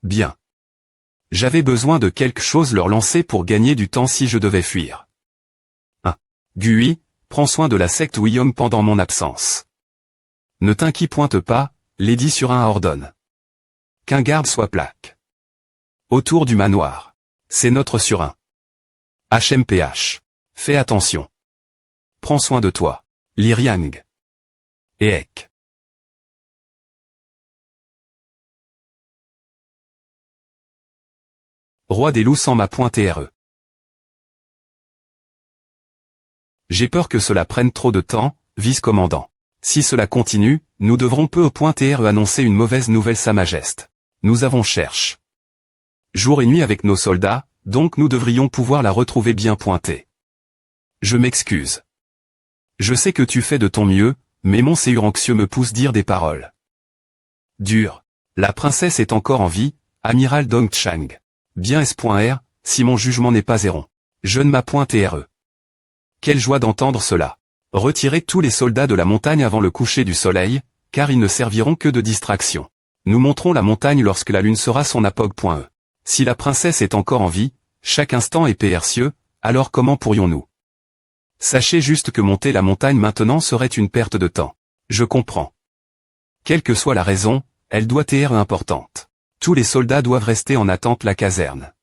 Bien. J'avais besoin de quelque chose leur lancer pour gagner du temps si je devais fuir. 1. Gui, prends soin de la secte Wyong pendant mon absence. Ne t'inquiète pas, Lady Surin ordonne. Qu'un garde soit plaque. Autour du manoir. C'est notre Surin. HMPH. Fais attention. Prends soin de toi. Liriang. Et Ek. Roi des loups sans ma pointe RE. J'ai peur que cela prenne trop de temps, vice-commandant. Si cela continue, nous devrons peu au point RE annoncer une mauvaise nouvelle Sa Majesté. Nous avons cherché jour et nuit avec nos soldats, donc nous devrions pouvoir la retrouver bien pointée. Je m'excuse. Je sais que tu fais de ton mieux, mais mon séur anxieux me pousse dire des paroles. Dur. La princesse est encore en vie, amiral Dong Chang. Bien S.R, si mon jugement n'est pas erron. Je ne m'appointe RE. Quelle joie d'entendre cela. Retirez tous les soldats de la montagne avant le coucher du soleil, car ils ne serviront que de distraction. Nous monterons la montagne lorsque la lune sera son apogée. Si la princesse est encore en vie, chaque instant est précieux, alors comment pourrions-nous? Sachez juste que monter la montagne maintenant serait une perte de temps. Je comprends. Quelle que soit la raison, elle doit être importante. Tous les soldats doivent rester en attente la caserne.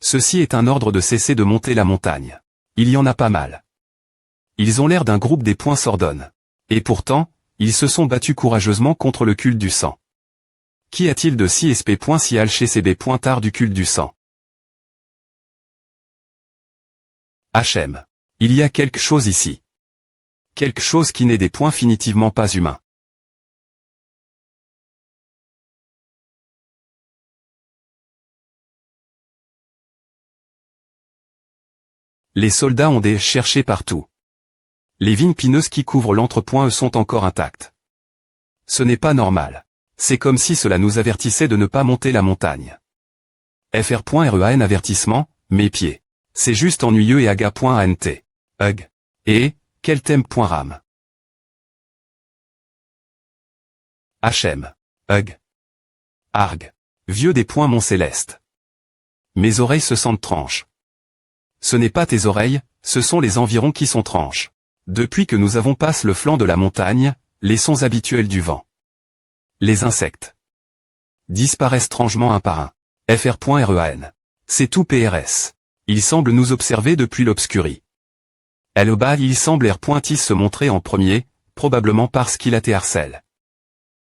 Ceci est un ordre de cesser de monter la montagne. Il y en a pas mal. Ils ont l'air d'un groupe des poings s'ordonnent. Et pourtant, ils se sont battus courageusement contre le culte du sang. Qu'y a-t-il de si SP.sial chez CB. Tard du culte du sang? HM. Il y a quelque chose ici. Quelque chose qui n'est des points finitivement pas humains. Les soldats ont des cherchés partout. Les vignes pineuses qui couvrent l'entrepoint sont encore intactes. Ce n'est pas normal. C'est comme si cela nous avertissait de ne pas monter la montagne. FR.REAN avertissement, mes pieds. C'est juste ennuyeux et aga.ant. Hug. Et, quel thème.ram. HM. Hug. Arg. Vieux des points Mont Céleste. Mes oreilles se sentent tranches. Ce n'est pas tes oreilles, ce sont les environs qui sont tranches. Depuis que nous avons passé le flanc de la montagne, les sons habituels du vent. Les insectes disparaissent étrangement un par un. FR.REAN. C'est tout PRS. Il semble nous observer depuis l'obscurie. LEBA il semble R.is se montrer en premier, probablement parce qu'il a été harcèle.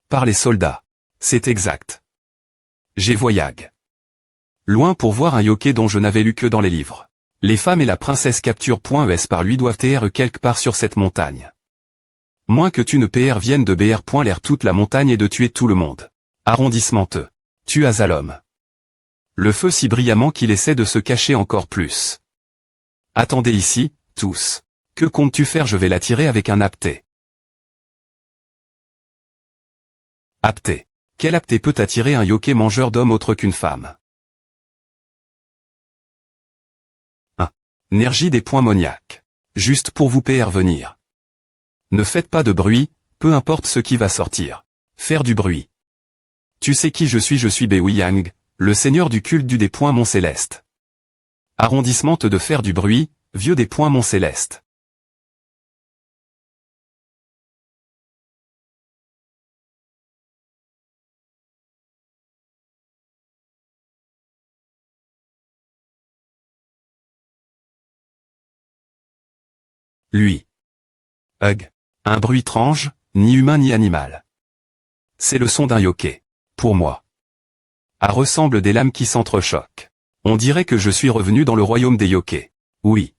Par les soldats. C'est exact. J'ai voyage. Loin pour voir un yokai dont je n'avais lu que dans les livres. Les femmes et la princesse capture.es par lui doivent être quelque part sur cette montagne. Moins que tu ne PR vienne de BR. L'air toute la montagne et de tuer tout le monde. Arrondissement Te. Tu as à l'homme. Le feu si brillamment qu'il essaie de se cacher encore plus. Attendez ici, tous. Que comptes-tu faire? Je vais l'attirer avec un apté. Apté. Quel apté peut attirer un yokai mangeur d'hommes autre qu'une femme? 1. Énergie des points moniaques. Juste pour vous PR venir. Ne faites pas de bruit, peu importe ce qui va sortir. Faire du bruit. Tu sais qui je suis Beouyang, le seigneur du culte du des points Mont Céleste. Arrondissement de faire du bruit, vieux des points Mont Céleste. Lui. Hug. Un bruit étrange, ni humain ni animal. C'est le son d'un yokai. Pour moi. À ressemble des lames qui s'entrechoquent. On dirait que je suis revenu dans le royaume des yokais. Oui.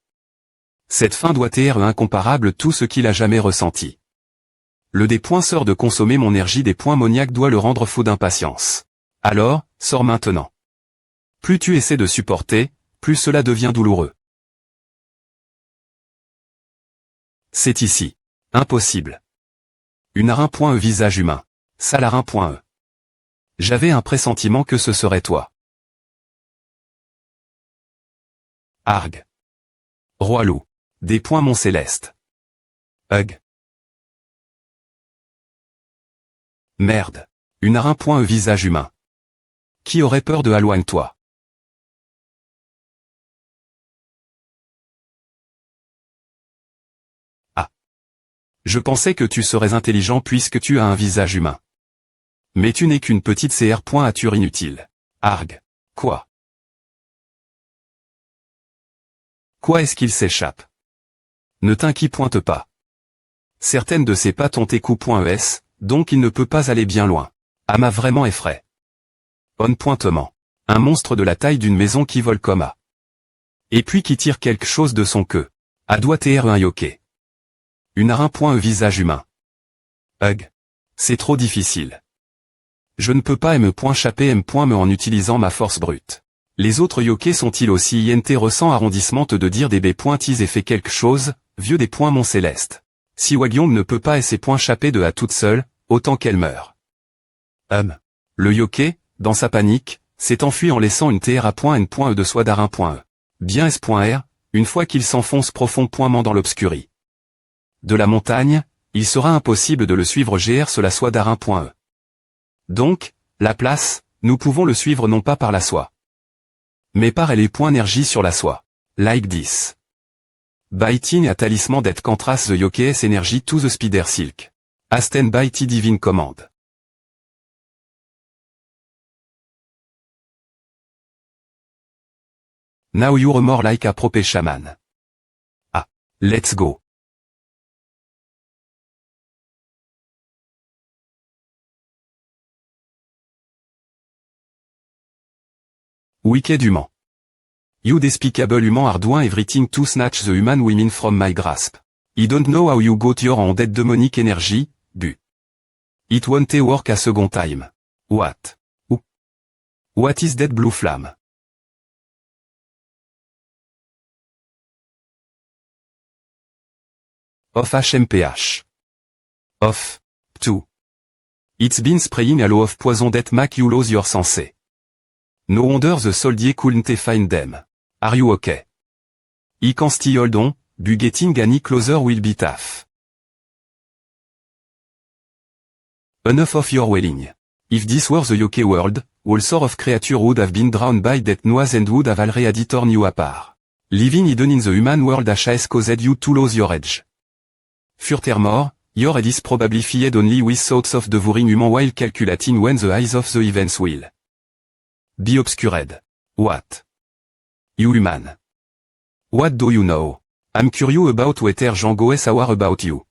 Cette fin doit être incomparable tout ce qu'il a jamais ressenti. Le des points sort de consommer mon énergie des points moniaques doit le rendre fou d'impatience. Alors, sors maintenant. Plus tu essaies de supporter, plus cela devient douloureux. C'est ici. Impossible. Unarin.e visage humain. Salarin.e. J'avais un pressentiment que ce serait toi. Arg. Roi loup. Des points Mont Céleste. Hug. Merde. Unarin.e visage humain. Qui aurait peur de éloigne-toi? Ah. Je pensais que tu serais intelligent puisque tu as un visage humain. Mais tu n'es qu'une petite CR. Inutile. Arg. Quoi? Quoi est-ce qu'il s'échappe? Ne t'inquiète pas. Certaines de ses pattes ont écou.es, donc il ne peut pas aller bien loin. Ama vraiment effraie. On pointement. Un monstre de la taille d'une maison qui vole comme A. Et puis qui tire quelque chose de son queue. A doit être un yoké. Une arin. Visage humain. Hug. C'est trop difficile. Je ne peux pas chaper me en utilisant ma force brute. Les autres yokés sont-ils aussi int ressent arrondissement de dire des b.is et fait quelque chose, vieux des points mon céleste. Si Wagyong ne peut pas et ses chaper de A toute seule, autant qu'elle meure. Le yoké, dans sa panique, s'est enfui en laissant une tra.n.e de soi d'arin.e. Bien s.r, une fois qu'il s'enfonce profondément dans l'obscurie de la montagne, il sera impossible de le suivre gr cela soit d'arin.e. Donc, la place, nous pouvons le suivre non pas par la soie, mais par les points énergie sur la soie. Like 10. Baitin a talisman that contrast the yoke's energy to the spider silk. Asten Baiti divine command. Now you're more like a proper shaman. Ah. Let's go. Wicked human. You despicable human are doing everything to snatch the human women from my grasp. I don't know how you got your undead demonic energy, bu. It won't work a second time. What? What is that blue flame? Of HMPH. Of. 2. It's been spraying a lot of poison that make you lose your sense. No wonder the soldier couldn't find them. Are you okay? I can still hold on, but getting any closer will be tough. Enough of your wailing. If this were the yoke world, all sort of creature would have been drowned by that noise and would have already torn you apart. Living hidden in the human world has caused you to lose your edge. Furthermore, your head is probably filled only with thoughts of devouring human while calculating when the eyes of the events will be obscured. What? You human. What do you know? I'm curious about whether Django is aware about you.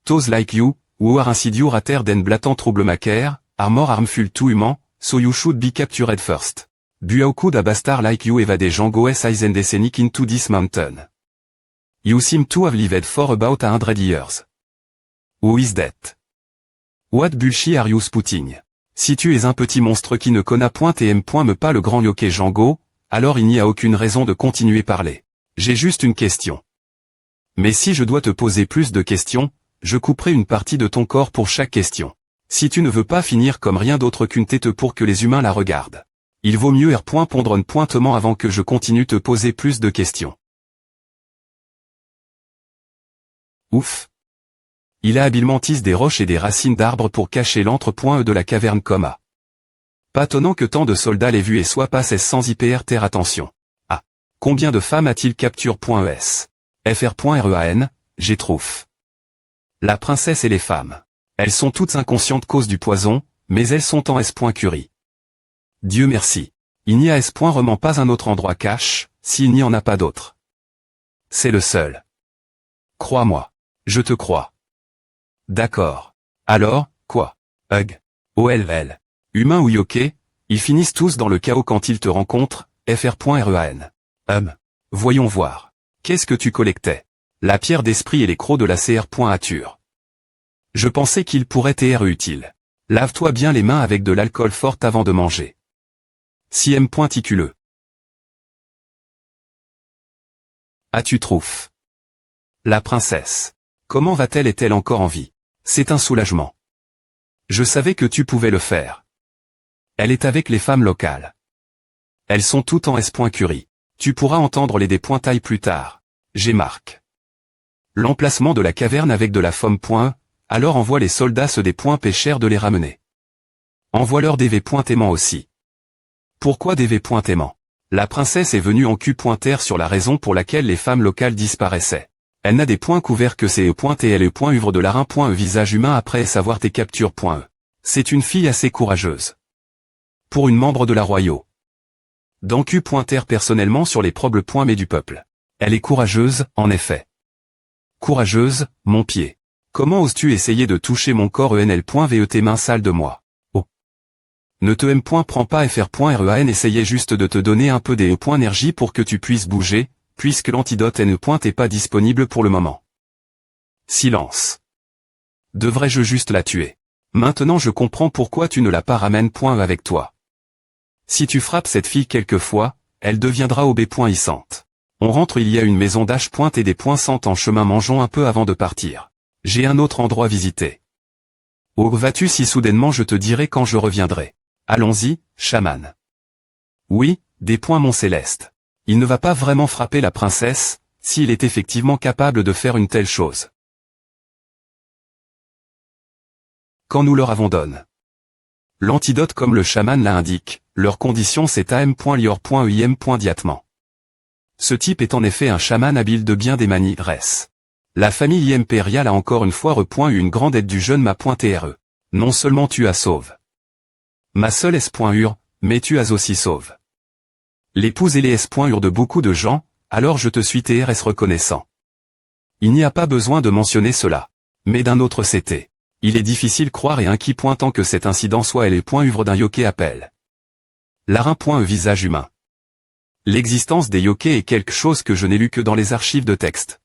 Those like you, who are insidious rather than blatant troublemaker, are more harmful to human, so you should be captured first. But how could a bastard like you evade Django's eyes and sneak into this mountain? You seem to have lived for about 100 years. Who is that? What bullshit are you spouting? Si tu es un petit monstre qui ne connaît point et aime point me pas le grand yoké Django, alors il n'y a aucune raison de continuer parler. J'ai juste une question. Mais si je dois te poser plus de questions, je couperai une partie de ton corps pour chaque question. Si tu ne veux pas finir comme rien d'autre qu'une tête pour que les humains la regardent. Il vaut mieux pondre un pointement avant que je continue te poser plus de questions. Ouf. Il a habilement tissé des roches et des racines d'arbres pour cacher l'entre-point de la caverne comme pas étonnant que tant de soldats l'aient vu et soient passés sans hyper terre attention. Ah. Combien de femmes a-t-il capture.es? fr.ran, j'ai trouve. La princesse et les femmes. Elles sont toutes inconscientes cause du poison, mais elles sont en s.curie. Dieu merci. Il n'y a s.rement pas un autre endroit cache, s'il n'y en a pas d'autre. C'est le seul. Crois-moi. Je te crois. D'accord. Alors, quoi? Hug. OLL. Humain ou yoké, ils finissent tous dans le chaos quand ils te rencontrent, fr.ran. Voyons voir. Qu'est-ce que tu collectais? La pierre d'esprit et les crocs de la cr.ature. Je pensais qu'il pourrait être utile. Lave-toi bien les mains avec de l'alcool fort avant de manger. Si m.ticuleux. As-tu trouvé? La princesse. Comment va-t-elle? Est-elle encore en vie? C'est un soulagement. Je savais que tu pouvais le faire. Elle est avec les femmes locales. Elles sont toutes en s.curie. Tu pourras entendre les dépointailles plus tard. J'ai marque. L'emplacement de la caverne avec de la fomme. Alors envoie les soldats ceux des points pêcheurs de les ramener. Envoie-leur des v.aimants aussi. Pourquoi DV.aimant? La princesse est venue en Q.R sur la raison pour laquelle les femmes locales disparaissaient. Elle n'a des points couverts que c'est E.TLE.uvre de larin.e visage humain après savoir tes captures.e. C'est une fille assez courageuse. Pour une membre de la Royaux. Dans Q.R personnellement sur les problèmes du peuple. Elle est courageuse, en effet. Courageuse, mon pied. Comment oses-tu essayer de toucher mon corps ENL.VE tes mains sales de moi? Oh. Ne te m. Prends pas FR.REAN essayez juste de te donner un peu des E.énergie pour que tu puisses bouger, puisque l'antidote N. est pas disponible pour le moment. Silence. Devrais-je juste la tuer? Maintenant je comprends pourquoi tu ne la pas ramène.E avec toi. Si tu frappes cette fille quelquefois, elle deviendra OB.issante. On rentre il y a une maison d'H. Et des points sentent en chemin mangeons un peu avant de partir. J'ai un autre endroit visité. Oh vas-tu si soudainement je te dirai quand je reviendrai. Allons-y, chaman. Oui, des points mon céleste. Il ne va pas vraiment frapper la princesse, s'il est effectivement capable de faire une telle chose. Quand nous leur avons donné l'antidote comme le chaman l'indique, leur condition c'est am.lior.im.diatement. Ce type est en effet un chaman habile de bien des manies res. La famille impériale a encore une fois eu une grande aide du jeune ma.tre. Non seulement tu as sauve ma seule s.ur, mais tu as aussi sauve l'épouse et les s.ur de beaucoup de gens, alors je te suis TRS reconnaissant. Il n'y a pas besoin de mentionner cela. Mais d'un autre CT. Il est difficile croire et inquiet tant que cet incident soit les.uvre d'un yoké appel. Larin.e visage humain. L'existence des yokés est quelque chose que je n'ai lu que dans les archives de texte.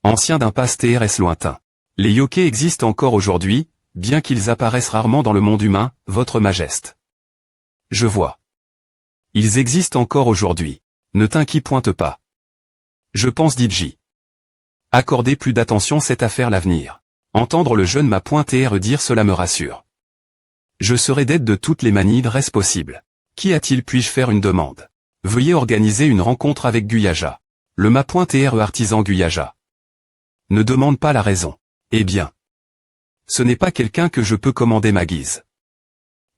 Ancien d'un passe TRS lointain. Les yokés existent encore aujourd'hui, bien qu'ils apparaissent rarement dans le monde humain, votre majesté. Je vois. Ils existent encore aujourd'hui. Ne t'inquiète pas. Je pense Didji. Accordez plus d'attention cette affaire l'avenir. Entendre le jeune ma.TR dire cela me rassure. Je serai d'aide de toutes les manies reste possible. Qu'y a-t-il puis-je faire une demande? Veuillez organiser une rencontre avec Guyaja. Le ma.TR artisan Guyaja. Ne demande pas la raison. Eh bien. Ce n'est pas quelqu'un que je peux commander ma guise.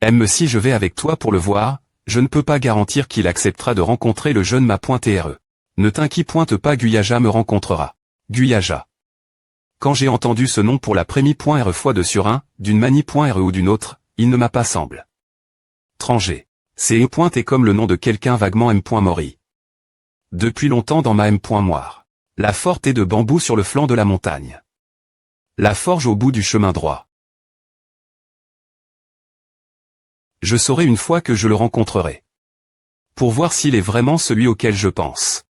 Aime si je vais avec toi pour le voir, je ne peux pas garantir qu'il acceptera de rencontrer le jeune ma.TRE. Ne t'inquiète pas Guyaja me rencontrera. Guyaja. Quand j'ai entendu ce nom pour la première fois de sur un, d'une manie.re ou d'une autre, il ne m'a pas semble. Tranger. C'est est comme le nom de quelqu'un vaguement m.mori. Depuis longtemps dans ma m.moire. La forte est de bambou sur le flanc de la montagne. La forge au bout du chemin droit. Je saurai une fois que je le rencontrerai. Pour voir s'il est vraiment celui auquel je pense.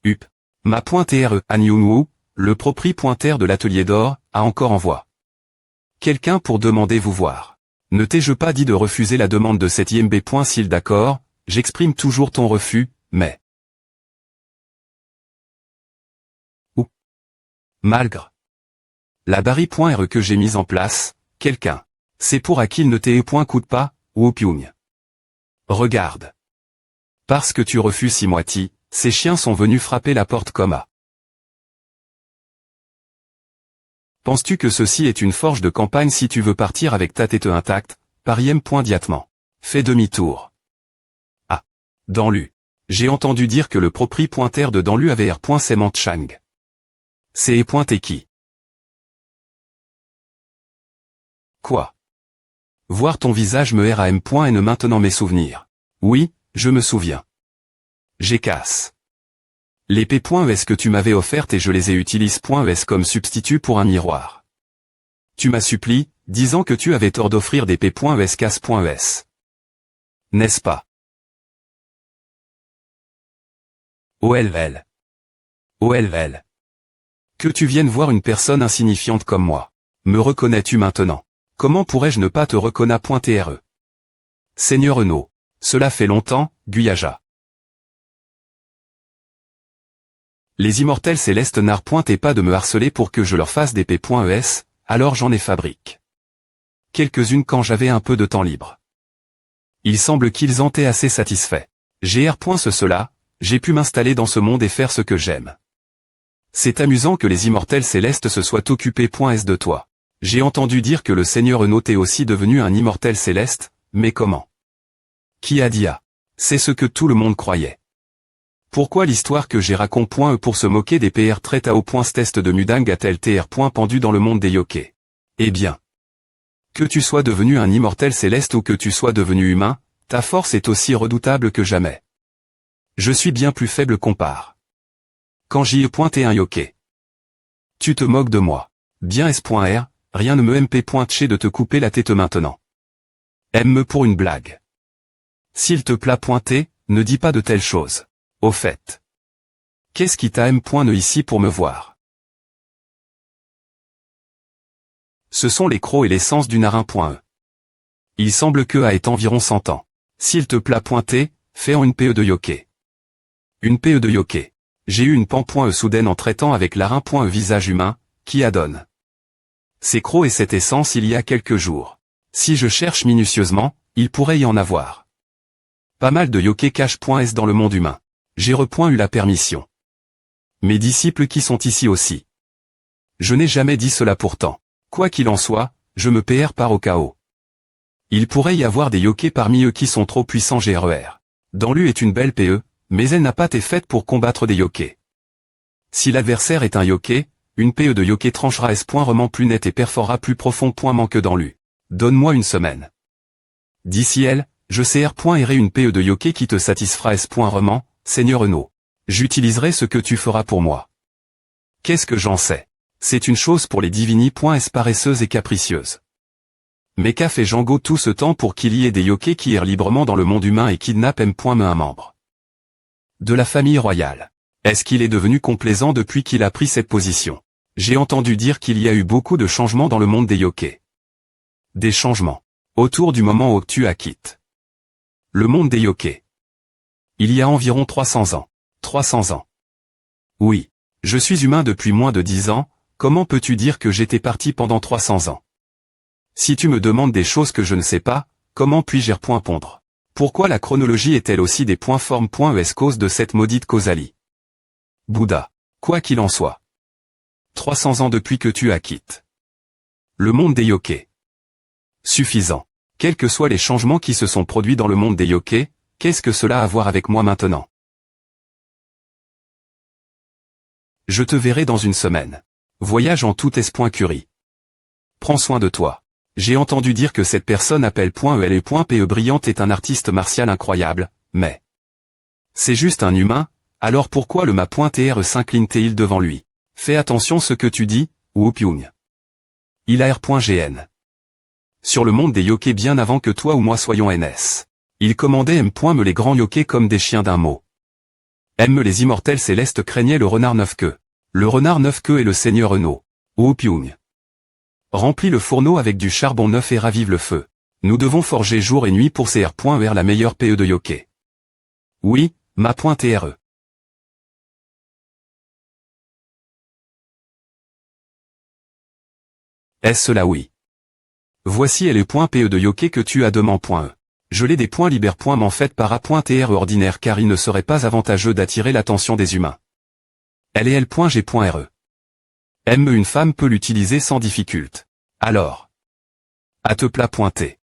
Up. Ma.TRE, Anyunwu, le propriétaire de l'atelier d'or, a encore envoie. Quelqu'un pour demander vous voir. Ne t'ai-je pas dit de refuser la demande de cet IMB. S'il d'accord, j'exprime toujours ton refus, mais... Ou. Malgré. La barri.re que j'ai mise en place, quelqu'un. C'est pour à qu'il ne t'ait coûte pas, ou opium. Regarde. Parce que tu refuses si moitié, ces chiens sont venus frapper la porte comme à. Penses-tu que ceci est une forge de campagne si tu veux partir avec ta tête intacte, par IM.diatement. Fais demi-tour. Ah. Danlu. J'ai entendu dire que le propriétaire de Danlu avait R.Sement Chang. C'est et qui? Quoi? Voir ton visage me RAM. Et ne maintenant mes souvenirs. Oui, je me souviens. J'ai casse. Les P.es que tu m'avais offertes et je les ai utilisées.es comme substitut pour un miroir. Tu m'as supplié, disant que tu avais tort d'offrir des P.es casse.es. N'est-ce pas? OLL. OLL. Que tu viennes voir une personne insignifiante comme moi. Me reconnais-tu maintenant? Comment pourrais-je ne pas te reconnaître.re? Seigneur Renaud. Cela fait longtemps, Guyaja. Les immortels célestes n'arpointent pas de me harceler pour que je leur fasse des P.es, alors j'en ai fabrique. Quelques-unes quand j'avais un peu de temps libre. Il semble qu'ils en étaient assez satisfaits. GR. Cela, J'ai pu m'installer dans ce monde et faire ce que j'aime. C'est amusant que les immortels célestes se soient occupés.s de toi. J'ai entendu dire que le Seigneur Renaud est aussi devenu un immortel céleste, mais comment? Qui a dit ah? C'est ce que tout le monde croyait. Pourquoi l'histoire que j'ai raconte.e pour se moquer des PR traite à test de Mudang a-t-elle TR. Pendu dans le monde des yokais? Eh bien. Que tu sois devenu un immortel céleste ou que tu sois devenu humain, ta force est aussi redoutable que jamais. Je suis bien plus faible compare. Quand j'y ai pointé un yokai. Tu te moques de moi. Bien S.R, rien ne me mp.tché de te couper la tête maintenant. Aime-me pour une blague. S'il te plaît pointer, ne dis pas de telles choses. Au fait. Qu'est-ce qui t'a ne ici pour me voir? Ce sont les crocs et l'essence du narin.e. Il semble que a est environ 100 ans. S'il te plaît pointer, fais en une PE de yokai. Une PE de yokai. J'ai eu une pan.e soudaine en traitant avec l'arin.e visage humain, qui adonne. Ces crocs et cette essence il y a quelques jours. Si je cherche minutieusement, il pourrait y en avoir. Pas mal de yokai cache.s dans le monde humain. J'ai eu la permission. Mes disciples qui sont ici aussi. Je n'ai jamais dit cela pourtant. Quoi qu'il en soit, je me PR par au chaos. Il pourrait y avoir des yokais parmi eux qui sont trop puissants GRER. Dans l'U est une belle PE, mais elle n'a pas été faite pour combattre des yokais. Si l'adversaire est un yokai, une PE de yokai tranchera S.Rement plus net et perforera plus profond. Manque dans l'U. Donne-moi une semaine. D'ici elle, je CR.erai une PE de yokai qui te satisfera S.Rement, Seigneur Renaud. J'utiliserai ce que tu feras pour moi. Qu'est-ce que j'en sais? C'est une chose pour les divini.s paresseuses et capricieuses. Mais qu'a fait Django tout ce temps pour qu'il y ait des yokais qui errent librement dans le monde humain et kidnappent M.me un membre de la famille royale? Est-ce qu'il est devenu complaisant depuis qu'il a pris cette position? J'ai entendu dire qu'il y a eu beaucoup de changements dans le monde des yokais. Des changements. Autour du moment où tu as quitté le monde des yokais. Il y a environ 300 ans. 300 ans. Oui. Je suis humain depuis moins de 10 ans, comment peux-tu dire que j'étais parti pendant 300 ans? Si tu me demandes des choses que je ne sais pas, comment puis-je répondre? Pourquoi la chronologie est-elle aussi des points forme.es cause de cette maudite causalie? Bouddha. Quoi qu'il en soit. 300 ans depuis que tu as quitté le monde des yokais. Suffisant. Quels que soient les changements qui se sont produits dans le monde des yokais, qu'est-ce que cela a à voir avec moi maintenant? Je te verrai dans une semaine. Voyage en tout S.Curie. Prends soin de toi. J'ai entendu dire que cette personne appelle.el et .pe brillante est un artiste martial incroyable, mais c'est juste un humain, alors pourquoi le ma.tr s'incline-t-il devant lui? Fais attention ce que tu dis, Whoopyoung. Il a R.gn. Sur le monde des yokais bien avant que toi ou moi soyons NS. Il commandait M.me les grands yokais comme des chiens d'un mot. M les immortels célestes craignaient le renard 9 queues. Le renard 9 queues est le Seigneur Renaud. Whoopyoung. Remplis le fourneau avec du charbon neuf et ravive le feu. Nous devons forger jour et nuit pour CR.vers la meilleure PE de yokai. Oui, ma.tre. Est-ce cela oui? Voici les points PE de yokai que tu as demain.e. Je l'ai des points libère.m'en fait par A.TR ordinaire car il ne serait pas avantageux d'attirer l'attention des humains. Elle est L.G.RE. Une femme peut l'utiliser sans difficulté. Alors. À te plat pointer.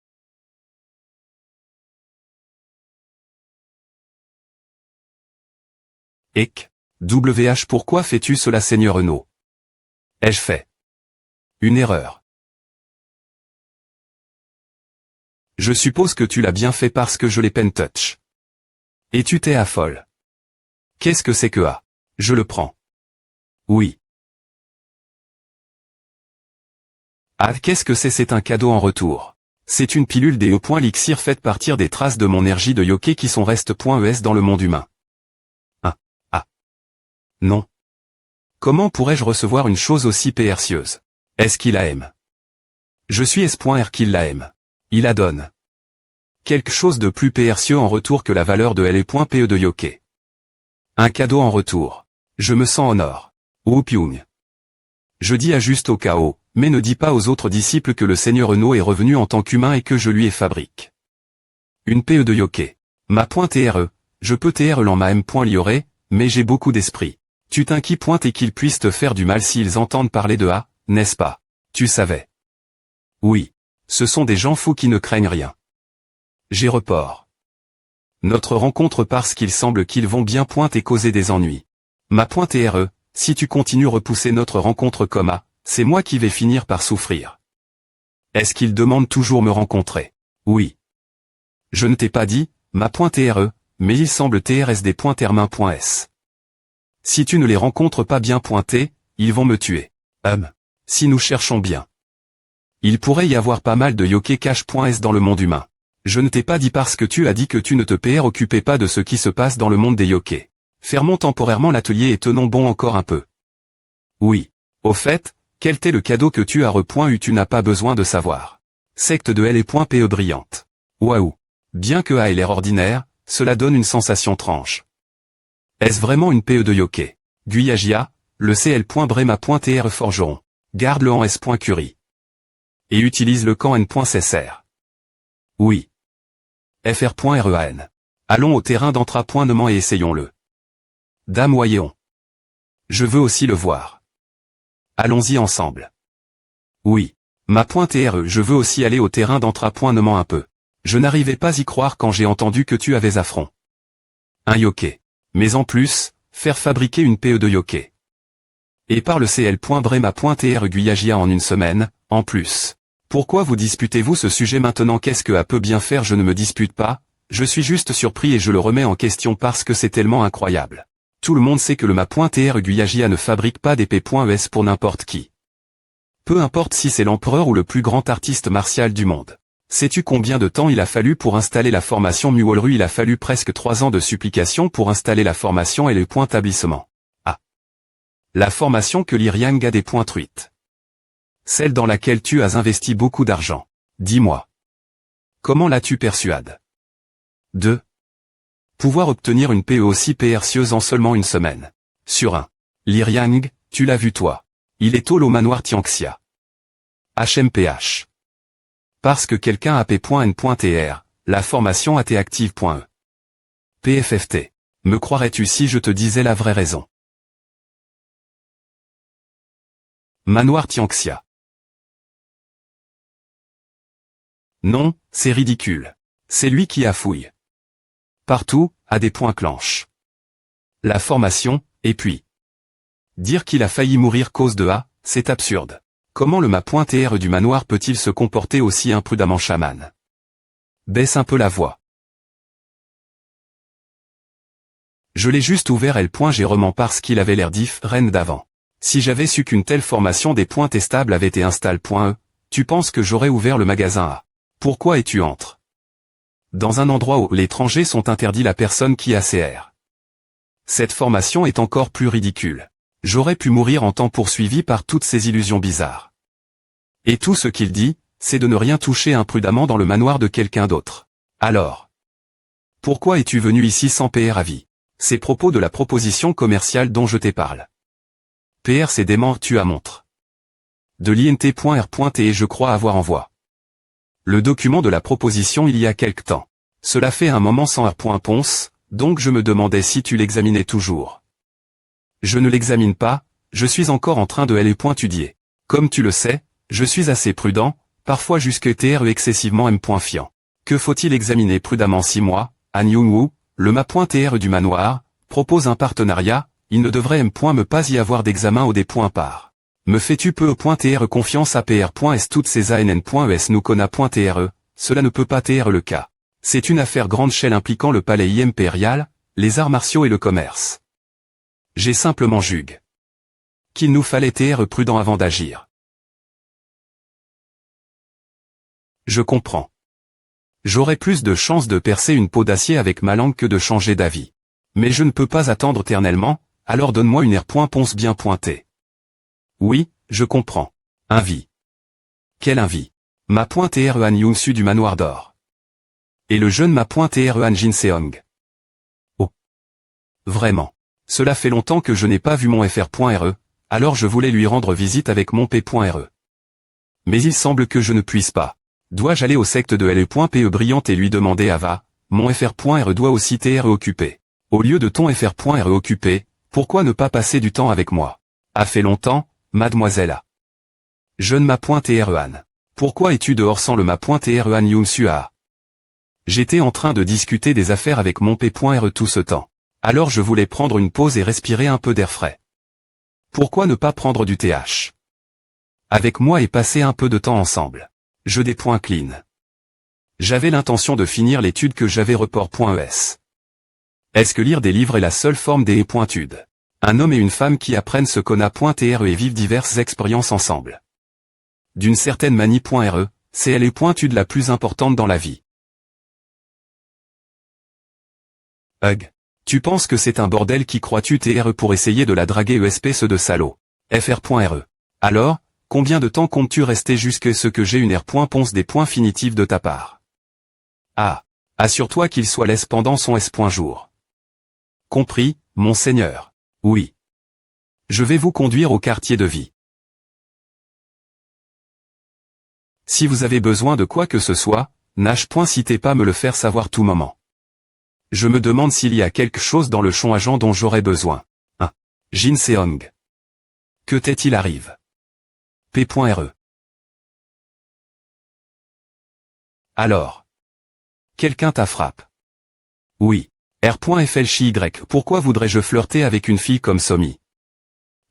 Ec. WH pourquoi fais-tu cela Seigneur Renaud? Ai-je fait une erreur? Je suppose que tu l'as bien fait parce que je l'ai pentouch. Et tu t'es affole. Qu'est-ce que c'est que A? Je le prends. Oui. Ah, qu'est-ce que c'est un cadeau en retour. C'est une pilule des E.Lixir faite partir des traces de mon énergie de yokai qui sont reste.es dans le monde humain. Ah. Non. Comment pourrais-je recevoir une chose aussi percieuse? Est-ce qu'il la aime? Je suis S.R qu'il la aime. Il la donne. Quelque chose de plus percieux en retour que la valeur de L.PE de yokai. Un cadeau en retour. Je me sens en or. Whoopyoung. Je dis à juste au chaos, mais ne dis pas aux autres disciples que le Seigneur Renaud est revenu en tant qu'humain et que je lui ai fabrique une PE de yokai. Ma.TRE, Je peux TR l'en M.Lioré, mais j'ai beaucoup d'esprit. Tu t'inquiètes point et qu'ils puissent te faire du mal s'ils entendent parler de A, n'est-ce pas? Tu savais. Oui. Ce sont des gens fous qui ne craignent rien. J'ai report. Notre rencontre parce qu'il semble qu'ils vont bien point et causer des ennuis. Ma pointe RE, si tu continues repousser notre rencontre comme A, c'est moi qui vais finir par souffrir. Est-ce qu'ils demandent toujours me rencontrer? Oui. Je ne t'ai pas dit, ma pointe RE, mais il semble TRSD.Hermin.S. Si tu ne les rencontres pas bien pointés, ils vont me tuer. Si nous cherchons bien. Il pourrait y avoir pas mal de yoke cache.s dans le monde humain. Je ne t'ai pas dit parce que tu as dit que tu ne te préoccupais pas de ce qui se passe dans le monde des yoke. Fermons temporairement l'atelier et tenons bon encore un peu. Oui. Au fait, quel t'est le cadeau que tu as repoint tu n'as pas besoin de savoir. Secte de L et .pe brillante. Waouh. Bien que A ait l'air ordinaire, cela donne une sensation tranche. Est-ce vraiment une PE de yoke? Guyagia, le CL.brema.tr forgeron. Garde-le en S.Curie. Et utilise le camp N.Cessr. Oui. FR.REAN. Allons au terrain d'entrapointement et essayons-le. Dame Voyons. Je veux aussi le voir. Allons-y ensemble. Oui. Ma pointe RE, je veux aussi aller au terrain d'entrapointement un peu. Je n'arrivais pas y croire quand j'ai entendu que tu avais affront. Un yoke. Mais en plus, faire fabriquer une PE de yoke. Et par le CL.brema.tr Guyagia en une semaine, en plus. Pourquoi vous disputez-vous ce sujet maintenant? Qu'est-ce que A peut bien faire? Je ne me dispute pas, je suis juste surpris et je le remets en question parce que c'est tellement incroyable. Tout le monde sait que le ma.tr Guyagia ne fabrique pas des P.es pour n'importe qui. Peu importe si c'est l'empereur ou le plus grand artiste martial du monde. Sais-tu combien de temps il a fallu pour installer la formation Muolru? Il a fallu presque 3 ans de supplication pour installer la formation et le point établissement. Ah. La formation que l'Iriang a des points truites. Celle dans laquelle tu as investi beaucoup d'argent. Dis-moi. Comment l'as-tu persuadé? 2. Pouvoir obtenir une PE aussi précieuse en seulement une semaine. Sur un. L'Iriang, tu l'as vu toi. Il est au manoir Tianxia. HMPH. Parce que quelqu'un a P.N.tr, la formation ATactive.e. PFFT. Me croirais-tu si je te disais la vraie raison? Manoir Tianxia. Non, c'est ridicule. C'est lui qui a fouille. Partout, à des points clenches. La formation, et puis. Dire qu'il a failli mourir cause de A, c'est absurde. Comment le ma.tr du manoir peut-il se comporter aussi imprudemment? Chaman. Baisse un peu la voix. Je l'ai juste ouvert L.Gérement parce qu'il avait l'air reine d'avant. Si j'avais su qu'une telle formation des points testables avait été install.e, tu penses que j'aurais ouvert le magasin A? Pourquoi tu entres dans un endroit où les étrangers sont interdits? La personne qui a CR. Cette formation est encore plus ridicule. J'aurais pu mourir en temps poursuivi par toutes ces illusions bizarres. Et tout ce qu'il dit, c'est de ne rien toucher imprudemment dans le manoir de quelqu'un d'autre. Alors, pourquoi es-tu venu ici sans PR avis? Ces propos de la proposition commerciale dont je te parle. PR c'est dément tu as montre. De l'INT.R.T je crois avoir envoi. Le document de la proposition il y a quelque temps. Cela fait un moment sans R.Ponce, donc je me demandais si tu l'examinais toujours. Je ne l'examine pas, je suis encore en train de l'étudier. Comme tu le sais, je suis assez prudent, parfois jusque TRE excessivement fiant. Que faut-il examiner prudemment? 6 mois, Han Young-woo, le ma.tr du manoir, propose un partenariat, il ne devrait me pas y avoir d'examen ou des points par. Me fais-tu peu .tr confiance à PR.s toutes ces ANN.es nous conna.tr, cela ne peut pas TR le cas. C'est une affaire grande chelle impliquant le palais impérial, les arts martiaux et le commerce. J'ai simplement jugue qu'il nous fallait TR prudent avant d'agir. Je comprends. J'aurais plus de chances de percer une peau d'acier avec ma langue que de changer d'avis. Mais je ne peux pas attendre éternellement, alors donne-moi une R.Ponce bien pointée. Oui, je comprends. Invi. Quel invi? Ma.tr Han Young-su du manoir d'or. Et le jeune ma.tr Han Jin-seong. Oh. Vraiment. Cela fait longtemps que je n'ai pas vu mon FR.re, alors je voulais lui rendre visite avec mon P.re. Mais il semble que je ne puisse pas. Dois-je aller au secte de L.Pe brillante et lui demander Ava, Mon FR.RE doit aussi TRE occupé. Au lieu de ton FR.RE occupé, pourquoi ne pas passer du temps avec moi? A fait longtemps, mademoiselle A. Jeune ma.TRE Anne. Pourquoi es-tu dehors sans le ma.TRE Anne Youm Sua? J'étais en train de discuter des affaires avec mon P.RE tout ce temps. Alors je voulais prendre une pause et respirer un peu d'air frais. Pourquoi ne pas prendre du TH? Avec moi et passer un peu de temps ensemble. Je des points clean. J'avais l'intention de finir l'étude que j'avais report.es. Est-ce que lire des livres est la seule forme des pointudes? Un homme et une femme qui apprennent ce qu'on a.TRE et vivent diverses expériences ensemble. D'une certaine manie.RE, c'est elle est pointude la plus importante dans la vie. Hug. Tu penses que c'est un bordel qui crois-tu TRE pour essayer de la draguer ESP ce de salaud? FR.RE. Alors, combien de temps comptes-tu rester jusqu'à ce que j'ai une R.ponce des points finitifs de ta part? Ah. Assure-toi qu'il soit laisse pendant son S.jour. Compris, monseigneur. Oui. Je vais vous conduire au quartier de vie. Si vous avez besoin de quoi que ce soit, n'hésitez pas à me le faire savoir tout moment. Je me demande s'il y a quelque chose dans le champ agent dont j'aurais besoin. 1. Jin Seong. Que t'est-il arrive? P.RE. Alors. Quelqu'un t'a frappe? Oui. R.FLCY. Pourquoi voudrais-je flirter avec une fille comme Somi?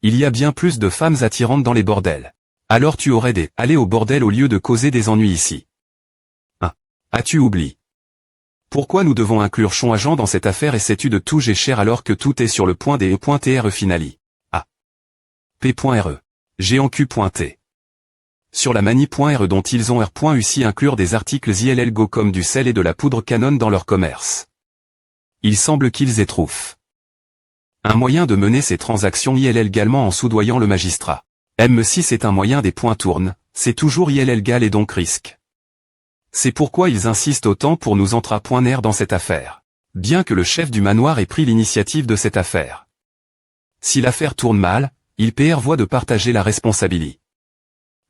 Il y a bien plus de femmes attirantes dans les bordels. Alors tu aurais des aller au bordel au lieu de causer des ennuis ici. 1. As-tu oublié? Pourquoi nous devons inclure Chon Agent dans cette affaire et sais-tu de tout j'ai cher alors que tout est sur le point des E.TRE finali? A. P.RE. J'ai en Q.T. Sur la manie.RE dont ils ont R.UCI inclure des articles ILL Go comme du sel et de la poudre Canon dans leur commerce. Il semble qu'ils étrouffent. Un moyen de mener ces transactions ILL également en soudoyant le magistrat. M6 est un moyen des points tournent, c'est toujours ILL égal et donc risque. C'est pourquoi ils insistent autant pour nous entrer dans cette affaire. Bien que le chef du manoir ait pris l'initiative de cette affaire. Si l'affaire tourne mal, il prévoit de partager la responsabilité.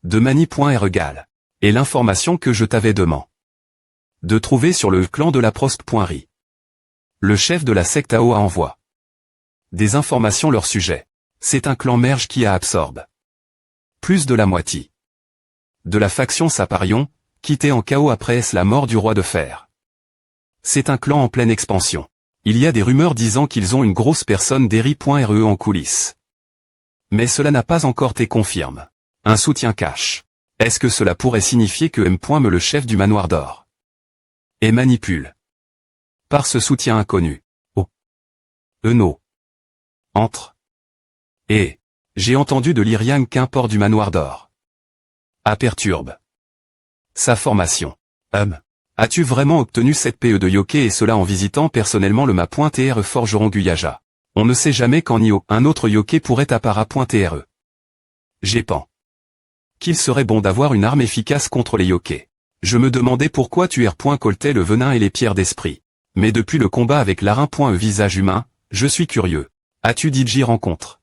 De manie.RE égale. Et l'information que je t'avais demandé. De trouver sur le clan de la prospe.ri. Le chef de la secte AO envoie. Des informations leur sujet. C'est un clan merge qui a absorbe. Plus de la moitié. De la faction Saparion, quitté en chaos après la mort du roi de fer. C'est un clan en pleine expansion. Il y a des rumeurs disant qu'ils ont une grosse personne d'Eri.RE en coulisses. Mais cela n'a pas encore été confirmé. Un soutien cash. Est-ce que cela pourrait signifier que M. le chef du manoir d'or et manipule par ce soutien inconnu? Oh. No. Entre. Et. J'ai entendu de l'Iriang qu'un du manoir d'or. A perturbe. Sa formation. As-tu vraiment obtenu cette PE de Yoke et cela en visitant personnellement le ma.TRE forgeron Guyaja? On ne sait jamais quand Nio, un autre Yoke pourrait appara.TRE. J'ai pensé qu'il serait bon d'avoir une arme efficace contre les Yoke. Je me demandais pourquoi tu coltais le venin et les pierres d'esprit. Mais depuis le combat avec l'Arin.E visage humain, je suis curieux. As-tu DJ rencontre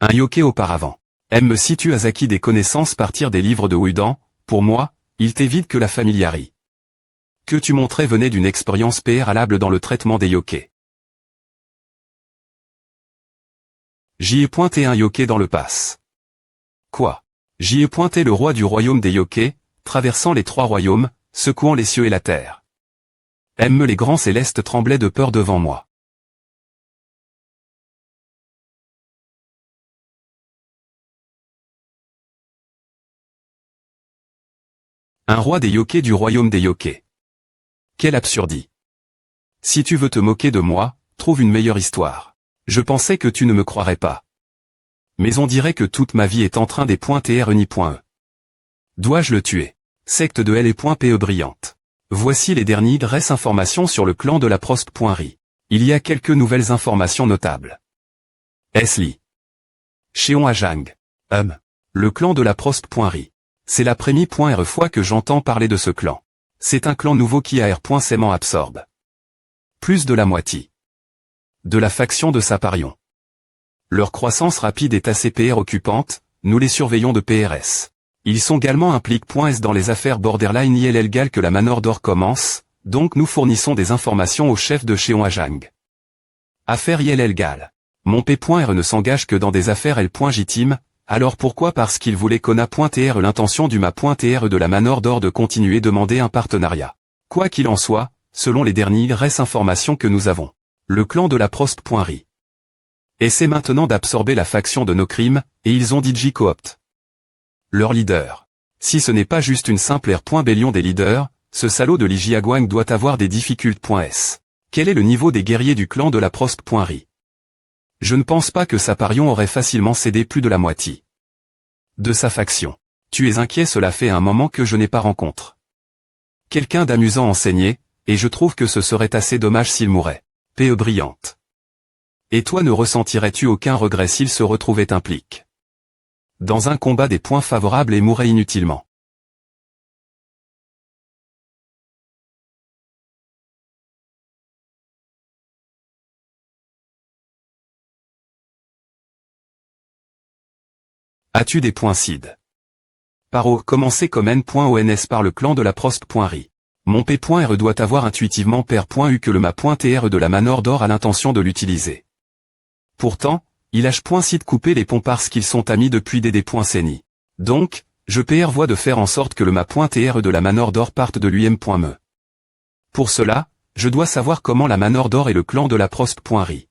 un Yoke auparavant? Si tu as acquis des connaissances partir des livres de Wudan, pour moi, il t'évite que la familiari que tu montrais venait d'une expérience préalable dans le traitement des Yoke. J'y ai pointé un Yoke dans le pass. Quoi? J'y ai pointé le roi du royaume des Yoke, traversant les 3 royaumes, secouant les cieux et la terre. Les grands célestes tremblaient de peur devant moi. Un roi des Yoke du royaume des Yoke. Quelle absurdité. Si tu veux te moquer de moi, trouve une meilleure histoire. Je pensais que tu ne me croirais pas. Mais on dirait que toute ma vie est en train des.TRE. Dois-je le tuer? Secte de L.PE brillante. Voici les dernières informations sur le clan de la prospe.ri. Il y a quelques nouvelles informations notables. Esli. Cheon Ajang. Le clan de la prospe.ri. C'est la première fois que j'entends parler de ce clan. C'est un clan nouveau qui a R.Sainement absorbe. Plus de la moitié. De la faction de Saparion. Leur croissance rapide est assez préoccupante, nous les surveillons de PRS. Ils sont également impliqués.S dans les affaires borderline ILL que la Manor d'Or commence, donc nous fournissons des informations au chef de chez Hajang. Affaire Yel-El-Gal. Mon P.R ne s'engage que dans des affaires L.J-Team, alors pourquoi? Parce qu'il voulait qu'on a.TR l'intention du ma.TR de la Manor d'Or de continuer demander un partenariat. Quoi qu'il en soit, selon les dernières informations que nous avons, le clan de la Prosp.ri essaie maintenant d'absorber la faction de nos crimes, et ils ont DJ co-opt leur leader. Si ce n'est pas juste une simple R.Bélion des leaders, ce salaud de Li Jiaguang doit avoir des difficultés. Quel est le niveau des guerriers du clan de la Prosp.ri? Je ne pense pas que Saparion aurait facilement cédé plus de la moitié de sa faction. Tu es inquiet? Cela fait un moment que je n'ai pas rencontré quelqu'un d'amusant enseigné, et je trouve que ce serait assez dommage s'il mourait. P.E. brillante. Et toi, ne ressentirais-tu aucun regret s'il se retrouvait impliqué dans un combat des points favorables et mourait inutilement? As-tu des points CID? Paro, commencé comme N.ONS par le clan de la Prosp.ri. Mon P.R doit avoir intuitivement Père.U que le ma.TR de la Manor d'Or a l'intention de l'utiliser. Pourtant, il H.CID couper les ponts parce qu'ils sont amis depuis des .CNI. Donc, je PR voie de faire en sorte que le ma.TR de la Manor d'Or parte de l'UM.me. Pour cela, je dois savoir comment la Manor d'Or et le clan de la Prosp.ri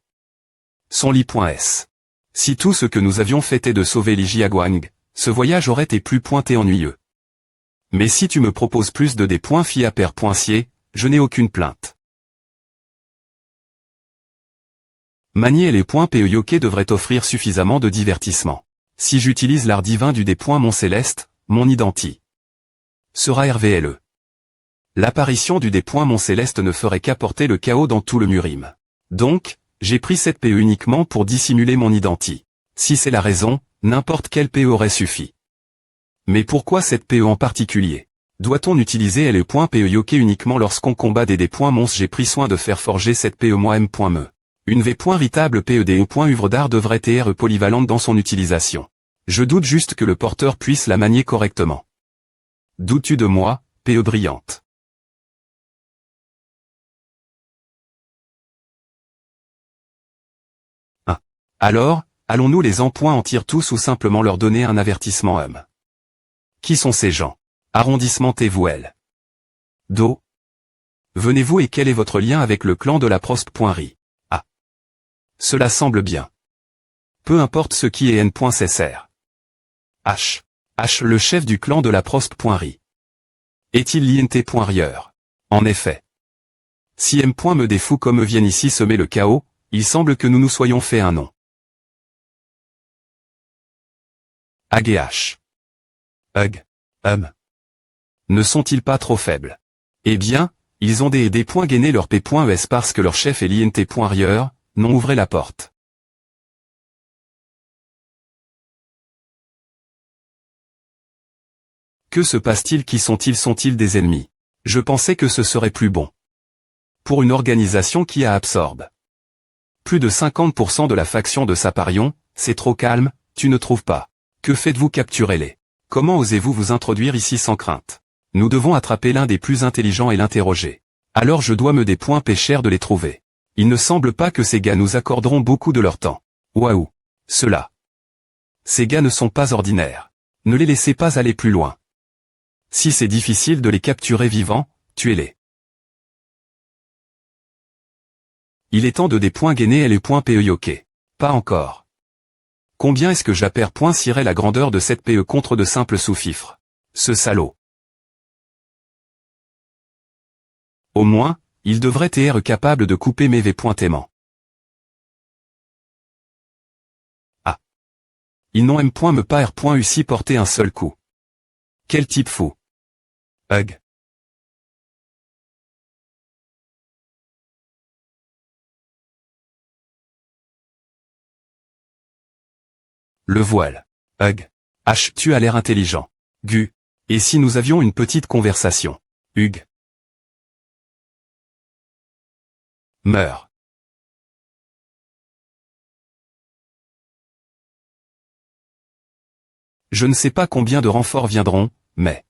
sont li.s. Si tout ce que nous avions fait est de sauver Li Jiaguang, ce voyage aurait été plus pointé ennuyeux. Mais si tu me proposes plus de des points fi à Père.cier, je n'ai aucune plainte. Manier les points PE Yoke devrait offrir suffisamment de divertissement. Si j'utilise l'art divin du des points Mont Céleste, mon identi sera RVLE. L'apparition du des points Mont Céleste ne ferait qu'apporter le chaos dans tout le Murim. Donc, j'ai pris cette PE uniquement pour dissimuler mon identi. Si c'est la raison, n'importe quelle PE aurait suffi. Mais pourquoi cette PE en particulier? Doit-on utiliser le point PE Yoke uniquement lorsqu'on combat des points monstres? J'ai pris soin de faire forger cette PE moi M.me. Une véritable PED œuvre d'art devrait être polyvalente dans son utilisation. Je doute juste que le porteur puisse la manier correctement. Doutes-tu de moi, PE brillante? Alors, allons-nous les en tirer tous ou simplement leur donner un avertissement homme? Qui sont ces gens? Arrondissement Tévouel. Do. Venez-vous et quel est votre lien avec le clan de la Prosp.ri? Ah. Cela semble bien. Peu importe ce qui est N.CSR. H. H. Le chef du clan de la Prosp.ri. Est-il l'INT.rieur? En effet. Si M. me des fous comme viennent ici semer le chaos, il semble que nous nous soyons fait un nom. AGH. Hug. Ne sont-ils pas trop faibles? Eh bien, ils ont des points gainés leur P.es parce que leur chef est l'INT.rieur, non ouvrez la porte. Que se passe-t-il? Qui sont-ils? Sont-ils des ennemis? Je pensais que ce serait plus bon. Pour une organisation qui absorbe plus de 50% de la faction de Saparion, c'est trop calme, tu ne trouves pas? Que faites-vous? Capturez-les. Comment osez-vous vous introduire ici sans crainte? Nous devons attraper l'un des plus intelligents et l'interroger. Alors je dois me des points pêcheurs de les trouver. Il ne semble pas que ces gars nous accorderont beaucoup de leur temps. Waouh! Cela. Ces gars ne sont pas ordinaires. Ne les laissez pas aller plus loin. Si c'est difficile de les capturer vivants, tuez-les. Il est temps de des points gainés et les points PE Yoke. Pas encore. Combien est-ce que j'aperçoirai la grandeur de cette PE contre de simples sous-fifres? Ce salaud. Au moins, il devrait être capable de couper mes V.aimants. Ah. Ils n'ont M.me pas R.u porté un seul coup. Quel type fou. Hug. Le voile. Hug. H. Tu as l'air intelligent. Gu. Et si nous avions une petite conversation? Hug. Meurs. Je ne sais pas combien de renforts viendront, mais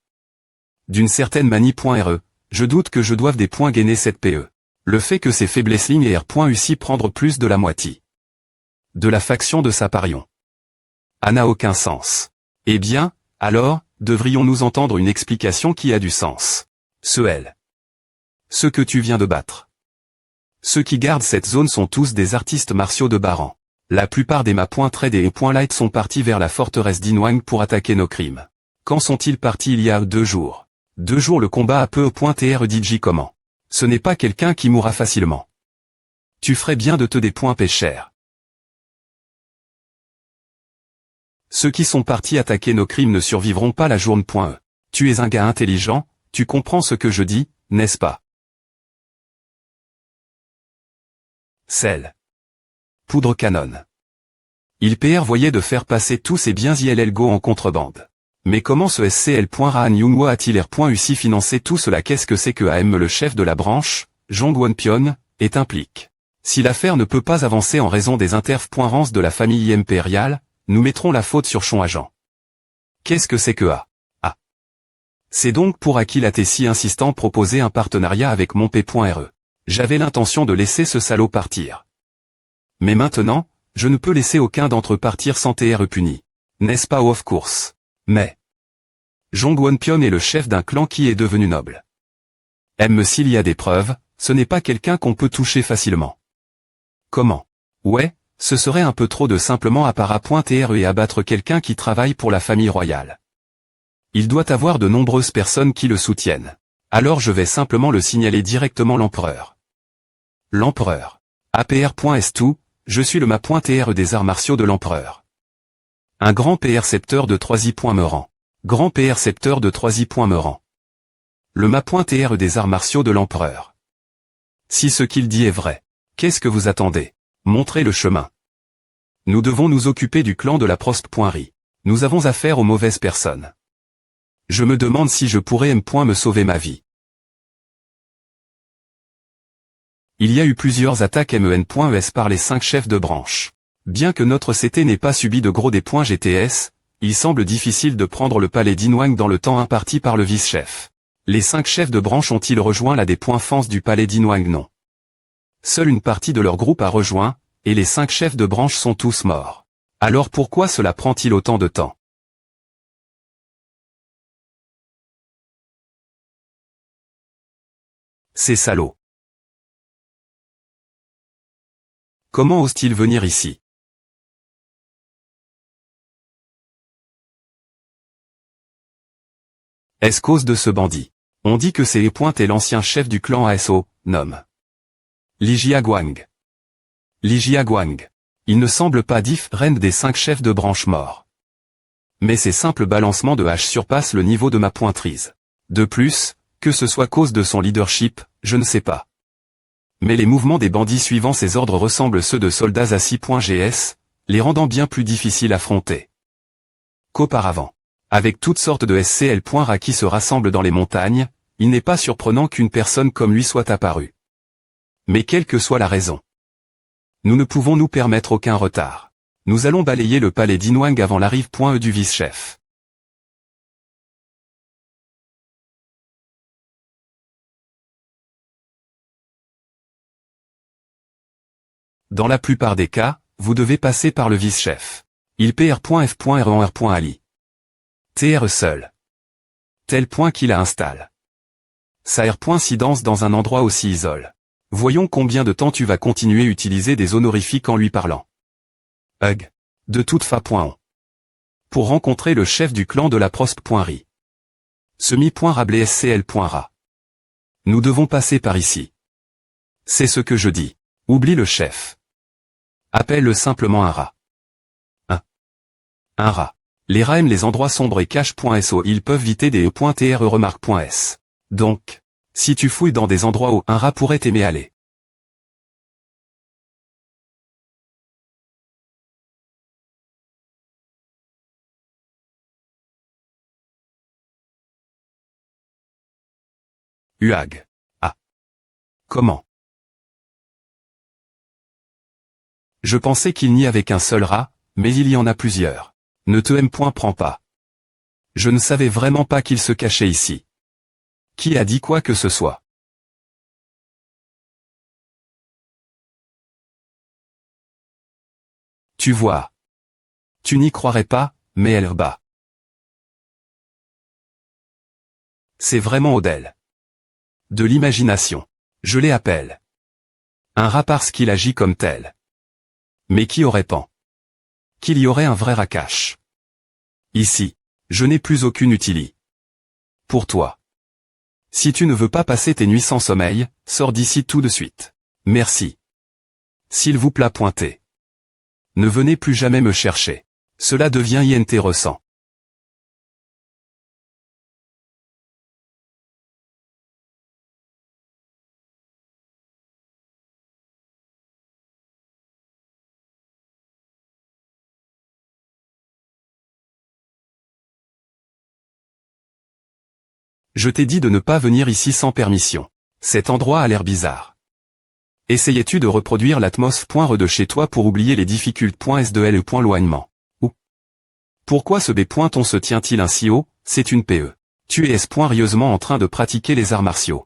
d'une certaine manie.re, Je doute que je doive des points gainer cette PE. Le fait que ces faiblesses lignes et R.ussi prendre plus de la moitié de la faction de sa parion. A n'a aucun sens. Eh bien, alors, devrions-nous entendre une explication qui a du sens. Ce L. Ce que tu viens de battre. Ceux qui gardent cette zone sont tous des artistes martiaux de bas rang. La plupart des ma.trade et .light sont partis vers la forteresse d'Inwang pour attaquer nos crimes. Quand sont-ils partis il y a 2 jours? 2 jours le combat a peu .tr comment. Ce n'est pas quelqu'un qui mourra facilement. Tu ferais bien de te des points pêcheurs. Ceux qui sont partis attaquer nos crimes ne survivront pas la journée.e. Tu es un gars intelligent, tu comprends ce que je dis, n'est-ce pas? Sel. Poudre canon. Il voyait de faire passer tous ses biens ILLGO en contrebande. Mais comment ce SCL.Raan Yunhua a-t-il R.ussi financé tout cela? Qu'est-ce que c'est que AM le chef de la branche, Jong Wonpion, est impliqué? Si l'affaire ne peut pas avancer en raison des interf.rance de la famille impériale, nous mettrons la faute sur son agent. Qu'est-ce que c'est que A? Ah. C'est donc pour Akil si insistant proposer un partenariat avec mon P.re. J'avais l'intention de laisser ce salaud partir. Mais maintenant, je ne peux laisser aucun d'entre eux partir sans TRE puni. N'est-ce pas of course? Mais Jong Wonpion est le chef d'un clan qui est devenu noble. Même s'il y a des preuves, ce n'est pas quelqu'un qu'on peut toucher facilement. Comment? Ouais, ce serait un peu trop de simplement appara.tr et abattre quelqu'un qui travaille pour la famille royale. Il doit avoir de nombreuses personnes qui le soutiennent. Alors je vais simplement le signaler directement l'empereur. L'empereur. APR.S2, je suis le ma.tr des arts martiaux de l'empereur. Un grand percepteur de 3i. Me rend. Grand percepteur de 3i. Me rend. Le ma.tr des arts martiaux de l'empereur. Si ce qu'il dit est vrai, qu'est-ce que vous attendez? Montrez le chemin. Nous devons nous occuper du clan de la prospe.ri. Nous avons affaire aux mauvaises personnes. Je me demande si je pourrais me sauver ma vie. Il y a eu plusieurs attaques MEN.ES par les 5 chefs de branche. Bien que notre CT n'ait pas subi de gros des points GTS, il semble difficile de prendre le palais d'Inwang dans le temps imparti par le vice-chef. Les 5 chefs de branche ont-ils rejoint la des points fans du palais d'Inwang? Non. Seule une partie de leur groupe a rejoint, et les 5 chefs de branche sont tous morts. Alors pourquoi cela prend-il autant de temps? Ces salauds. Comment osent-ils venir ici? Est-ce cause de ce bandit? On dit que c'est est l'ancien chef du clan ASO, nomme Lijia Guang. Lijia Guang. Il ne semble pas différent des 5 chefs de branche morts. Mais ces simples balancements de hache surpassent le niveau de ma pointrise. De plus, que ce soit cause de son leadership, je ne sais pas. Mais les mouvements des bandits suivant ses ordres ressemblent ceux de soldats à 6.gs, les rendant bien plus difficiles à affronter qu'auparavant. Avec toutes sortes de SCL.Ra qui se rassemblent dans les montagnes, il n'est pas surprenant qu'une personne comme lui soit apparue. Mais quelle que soit la raison, nous ne pouvons nous permettre aucun retard. Nous allons balayer le palais d'Inwang avant l'arrivée du vice-chef. Dans la plupart des cas, vous devez passer par le vice-chef. Il PR.F.R en R.Ali. TR seul. Tel point qu'il a installe. Sa R.Incidence dans un endroit aussi isole. Voyons combien de temps tu vas continuer à utiliser des honorifiques en lui parlant. Hug. De toute fa.on. Pour rencontrer le chef du clan de la prospe.ri. Semi.Rablet SCL.Ra. Nous devons passer par ici. C'est ce que je dis. Oublie le chef. Appelle-le simplement un rat. Un rat. Les rats aiment les endroits sombres et cache.so. Ils peuvent viter des e.tr remarque.s. Donc, si tu fouilles dans des endroits où un rat pourrait aimer aller. Uag. Ah. Comment? Je pensais qu'il n'y avait qu'un seul rat, mais il y en a plusieurs. Ne te prends pas. Je ne savais vraiment pas qu'il se cachait ici. Qui a dit quoi que ce soit? Tu vois. Tu n'y croirais pas, mais elle bat. C'est vraiment Odell. De l'imagination. Je les appelle. Un rat parce qu'il agit comme tel. Mais qui aurait pen qu'il y aurait un vrai Rakash? Ici. Je n'ai plus aucune utilité. Pour toi. Si tu ne veux pas passer tes nuits sans sommeil, sors d'ici tout de suite. Merci. S'il vous plaît, pointez. Ne venez plus jamais me chercher. Cela devient intéressant. Je t'ai dit de ne pas venir ici sans permission. Cet endroit a l'air bizarre. Essayais-tu de reproduire l'atmosphère de chez toi pour oublier les difficultés de l'éloignement? Ou pourquoi ce B.on se tient-il ainsi haut? C'est une PE. Tu es sérieusement en train de pratiquer les arts martiaux.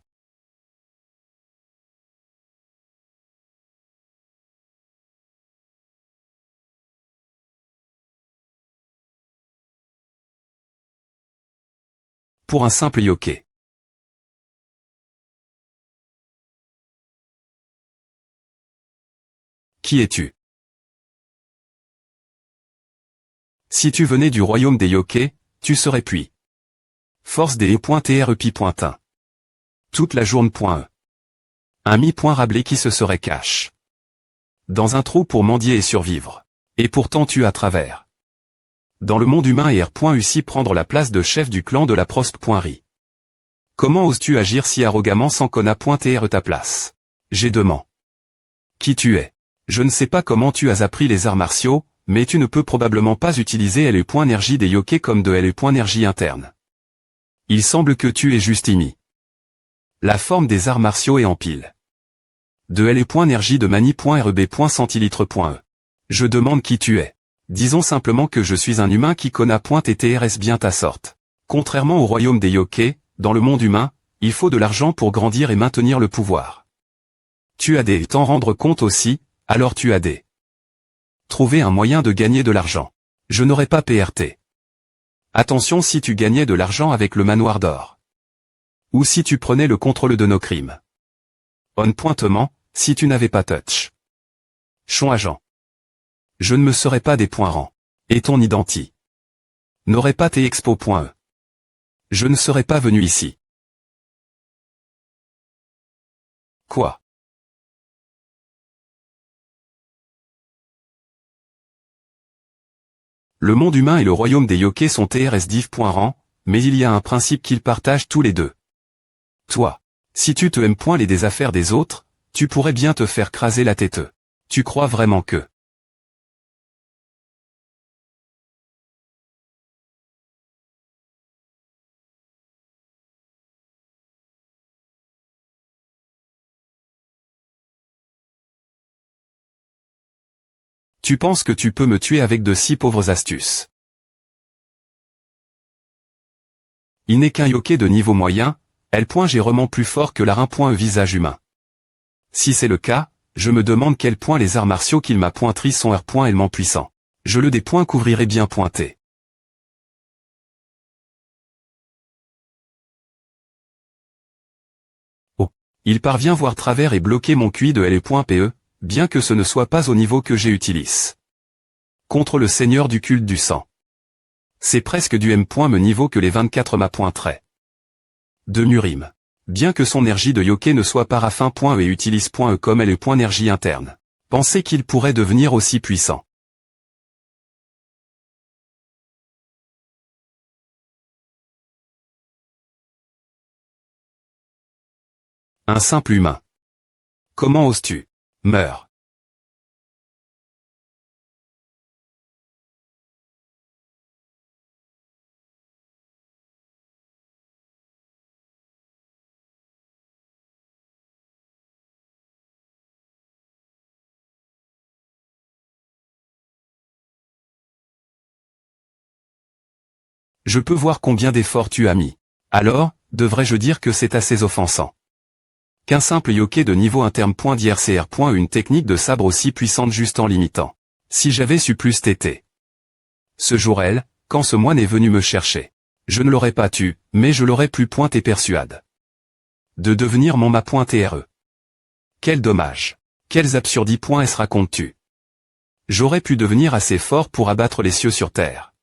Pour un simple yoké. Qui es-tu? Si tu venais du royaume des yokés, tu serais puis. Force des E.TREPI.1. Toute la journée.e. Un mi-rablé qui se serait cache. Dans un trou pour mendier et survivre. Et pourtant tu à travers. Dans le monde humain et R.UCI prendre la place de chef du clan de la Prosp.ri. Comment oses-tu agir si arrogamment sans qu'on a pointé ta place? J'ai demandé. Qui tu es? Je ne sais pas comment tu as appris les arts martiaux, mais tu ne peux probablement pas utiliser LE.énergie des yokés comme de LE.énergie interne. Il semble que tu es juste imi. La forme des arts martiaux est en pile. De LE.énergie de mani.reb.centilitre.e. Je demande qui tu es. Disons simplement que je suis un humain qui connaît .TRS bien ta sorte. Contrairement au royaume des yokés, dans le monde humain, il faut de l'argent pour grandir et maintenir le pouvoir. Tu as des t'en rendre compte aussi, alors tu as des. Trouver un moyen de gagner de l'argent. Je n'aurais pas PRT. Attention si tu gagnais de l'argent avec le manoir d'or. Ou si tu prenais le contrôle de nos crimes. On pointement, si tu n'avais pas touch. Chon agent. Je ne me serais pas des points rangs. Et ton identi. N'aurais pas tes expo.e. Je ne serais pas venu ici. Quoi? Le monde humain et le royaume des yokés sont TRS-div.rang, mais il y a un principe qu'ils partagent tous les deux. Toi. Si tu te aimes point les des affaires des autres, tu pourrais bien te faire craser la tête. Tu crois vraiment que. Tu penses que tu peux me tuer avec de si pauvres astuces. Il n'est qu'un yoké de niveau moyen, L.J'ai vraiment plus fort que la visage humain. Si c'est le cas, je me demande quel point les arts martiaux qu'il m'a pointris sont R.L puissants. Je le des points couvrirai bien pointé. Oh. Il parvient voir travers et bloquer mon QI de L.PE, bien que ce ne soit pas au niveau que j'ai utilise. Contre le seigneur du culte du sang. C'est presque du M. niveau que les 24 ma pointerait. De Murim. Bien que son énergie de yoké ne soit pas rafin.e et utilise .e comme elle est énergie interne. Pensez qu'il pourrait devenir aussi puissant. Un simple humain. Comment oses-tu? Meurs. Je peux voir combien d'efforts tu as mis. Alors, Devrais-je dire que c'est assez offensant? Qu'un simple yoké de niveau interne.d'IRCR. Une technique de sabre aussi puissante juste en l'imitant. Si j'avais su plus tété. Ce jour elle, quand ce moine est venu me chercher. Je ne l'aurais pas tu, mais je l'aurais pu et persuade. De devenir mon ma.TRE. Quel dommage. Quels absurdis. S racontes-tu? J'aurais pu devenir assez fort pour abattre les cieux sur terre.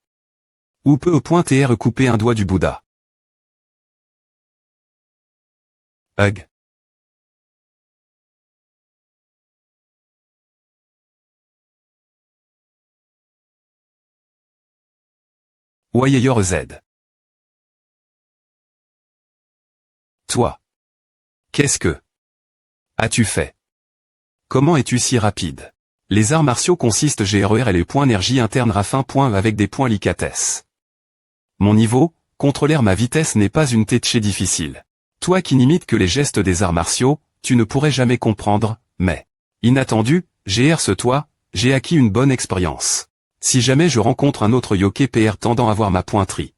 Ou peut .TRE couper un doigt du Bouddha. Hug. Wayeyor Z. Toi. Qu'est-ce que as-tu fait? Comment es-tu si rapide? Les arts martiaux consistent GRER et les points énergie interne Rafin. Avec des points licatesse. Mon niveau, contrôler ma vitesse n'est pas une tétché difficile. Toi qui n'imites que les gestes des arts martiaux, tu ne pourrais jamais comprendre, mais inattendu, toi, j'ai acquis une bonne expérience. Si jamais je rencontre un autre yoké PR tendant à voir ma pointerie.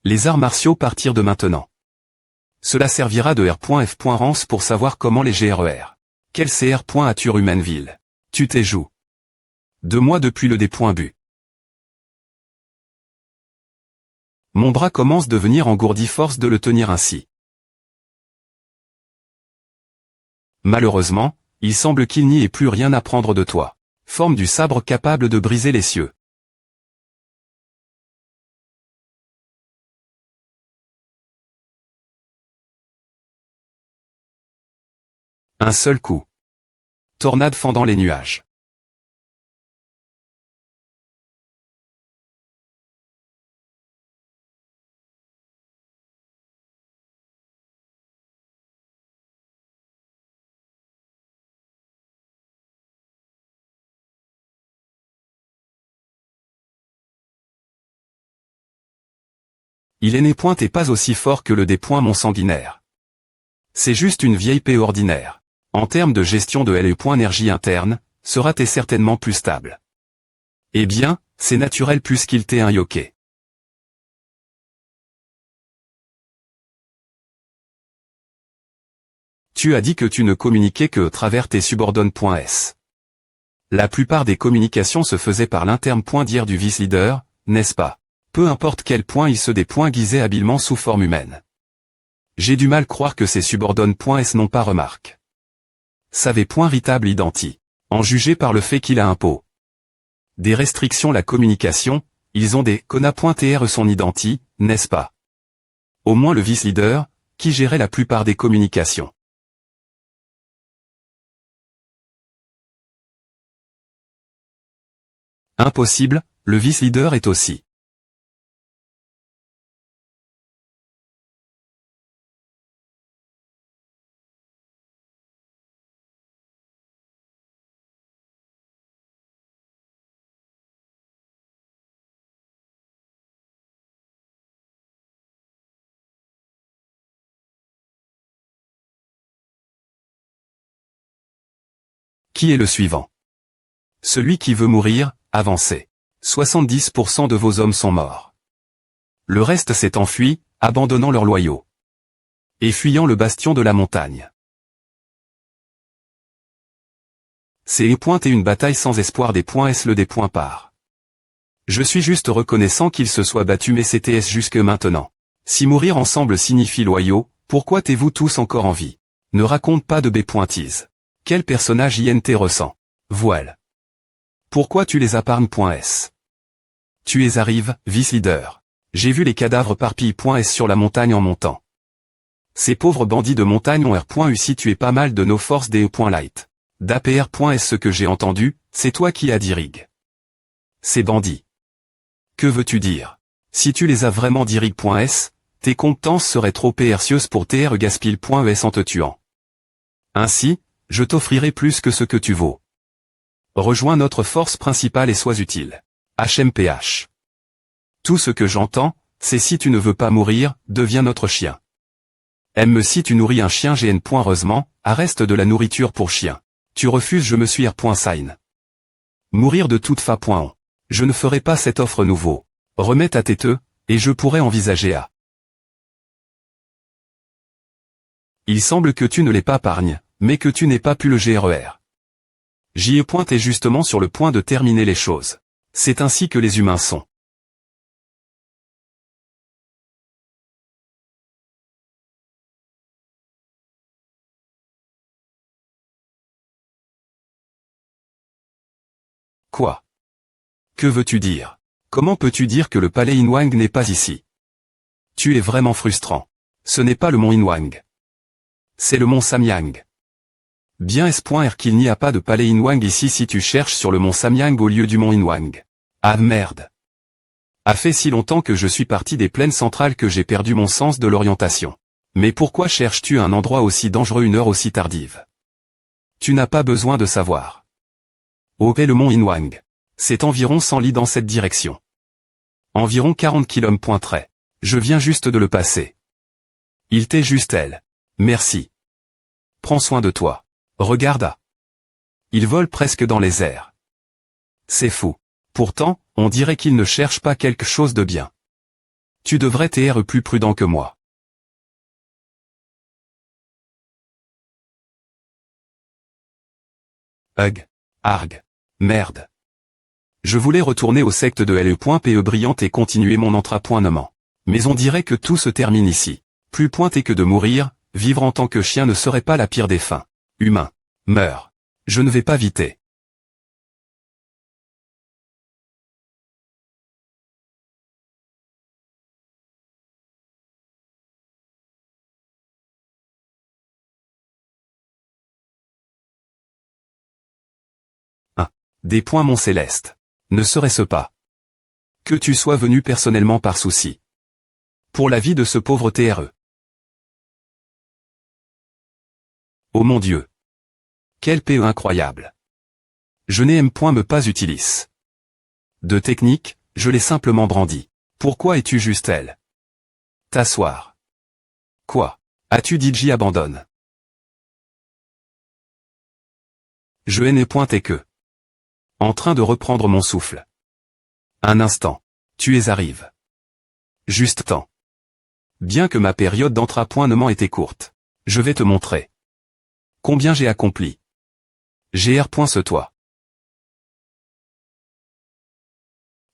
Les arts martiaux partir de maintenant. Cela servira de R.F. Rance pour savoir comment les GRER. Quel CR. As-tu Humanville? Tu t'es joué. 2 mois depuis le D.Bu. Mon bras commence à devenir engourdi, force de le tenir ainsi. Malheureusement, il semble qu'il n'y ait plus rien à prendre de toi. Forme du sabre capable de briser les cieux. Un seul coup. Tornade fendant les nuages. Il est né et pas aussi fort que le des points mon sanguinaire. C'est juste une vieille paix ordinaire. En termes de gestion de LE. Énergie interne, sera-t-il certainement plus stable. Eh bien, c'est naturel puisqu'il t'est un yoké. Tu as dit que tu ne communiquais que à travers tes subordonnes.s. La plupart des communications se faisaient par l'interne.dir du vice-leader, n'est-ce pas? Peu importe quel point il se déguisait habilement sous forme humaine. J'ai du mal croire que ces subordonnes.s n'ont pas remarque. Savez .Ritable identi. En juger par le fait qu'il a un pot. Des restrictions la communication, ils ont des cona.tr son identi, n'est-ce pas? Au moins le vice-leader, qui gérait la plupart des communications. Impossible, le vice-leader est aussi. Qui est le suivant? Celui qui veut mourir, avancez. 70% de vos hommes sont morts. Le reste s'est enfui, abandonnant leurs loyaux. Et fuyant le bastion de la montagne. C'est et une bataille sans espoir des S le des par. Je suis juste reconnaissant qu'ils se soient battus mais CTS jusque maintenant. Si mourir ensemble signifie loyaux, pourquoi t'es-vous tous encore en vie? Ne raconte pas de B.Tise. Quel personnage INT ressent? Voile. Pourquoi tu les apparnes.s? Tu es arrive, vice-leader. J'ai vu les cadavres parpilles.s sur la montagne en montant. Ces pauvres bandits de montagne ont R.U si tu es pas mal de nos forces des E.Light. d'APR.s ce que j'ai entendu, c'est toi qui as dit rig. Ces bandits. Que veux-tu dire? Si tu les as vraiment dit rig.s, tes compétences seraient trop précieuses pour TR gaspille.es en te tuant. Ainsi, je t'offrirai plus que ce que tu vaux. Rejoins notre force principale et sois utile. HMPH. Tout ce que j'entends, c'est si tu ne veux pas mourir, deviens notre chien. Aime si tu nourris un chien GN. Heureusement, arrête de la nourriture pour chien. Tu refuses je me suis R.Sign. Mourir de toute fa.on. Je ne ferai pas cette offre nouveau. Remets ta tête, et je pourrais envisager à Il semble que tu ne l'aies pas pargne, mais que tu n'aies pas pu le GRER. J.E. est justement sur le point de terminer les choses. C'est ainsi que les humains sont. Quoi? Que veux-tu dire? Comment peux-tu dire que le palais Inwang n'est pas ici? Tu es vraiment frustrant. Ce n'est pas le mont Inwang. C'est le mont Samyang. Bien est-ce qu'il n'y a pas de palais Inwang ici si tu cherches sur le mont Samyang au lieu du mont Inwang? Ah merde. A fait si longtemps que je suis parti des plaines centrales que j'ai perdu mon sens de l'orientation. Mais pourquoi cherches-tu un endroit aussi dangereux une heure aussi tardive? Tu n'as pas besoin de savoir. Où est le mont Inwang? C'est environ 100 lis dans cette direction. Environ 40 km. Je viens juste de le passer. Il t'est juste elle. Merci. Prends soin de toi. Regarde. Il vole presque dans les airs. C'est fou. Pourtant, on dirait qu'il ne cherche pas quelque chose de bien. Tu devrais être plus prudent que moi. Hug. Arg. Merde. Je voulais retourner au secte de LE.PE brillante et continuer mon entrapointement. Mais on dirait que tout se termine ici. Plus pointé que de mourir, vivre en tant que chien ne serait pas la pire des fins. Humain. Meurs. Je ne vais pas viter. Des points mon céleste. Ne serait-ce pas que tu sois venu personnellement par souci pour la vie de ce pauvre TRE. Oh mon Dieu. Quel PE incroyable. Je n'aime point me pas utilise. De technique, je l'ai simplement brandi. Pourquoi es-tu juste elle? T'asseoir. Quoi? As-tu dit J abandonne? Je n'ai pointé que. En train de reprendre mon souffle. Un instant. Tu es arrive. Juste temps. Bien que ma période d'entrapointement était courte. Je vais te montrer. Combien j'ai accompli. GR. toi.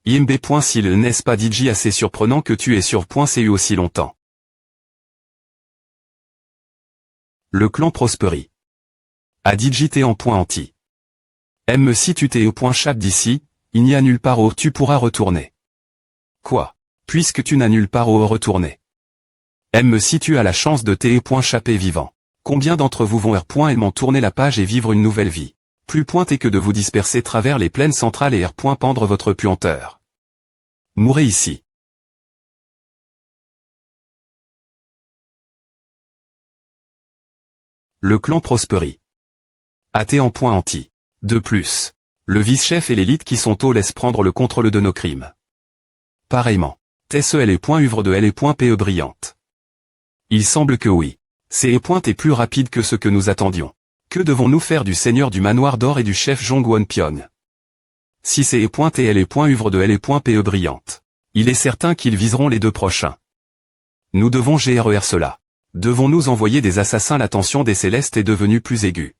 IMB. S'il n'est pas DJ assez surprenant que tu es sur .cu aussi longtemps. Le clan Prosperi. A DJT en point anti. M si tu t'es au point chap d'ici, il n'y a nulle part où tu pourras retourner. Quoi? Puisque tu n'as nulle part où retourner. M si tu as la chance de t'échapper vivant. Combien d'entre vous vont R.m'en tourner la page et vivre une nouvelle vie? Plus pointé que de vous disperser travers les plaines centrales et R. pendre votre puanteur. Mourez ici. Le clan Prosperi. AT en point anti. De plus, le vice-chef et l'élite qui sont au laissent prendre le contrôle de nos crimes. Pareillement, TSEL et .uvre de L.PE brillante. Il semble que oui. C'est est plus rapide que ce que nous attendions. Que devons-nous faire du seigneur du manoir d'or et du chef Jongwon Pyong? Si c'est et L.uvre de L.PE brillante. Il est certain qu'ils viseront les deux prochains. Nous devons GRER cela. Devons-nous envoyer des assassins? L'attention des célestes est devenue plus aiguë.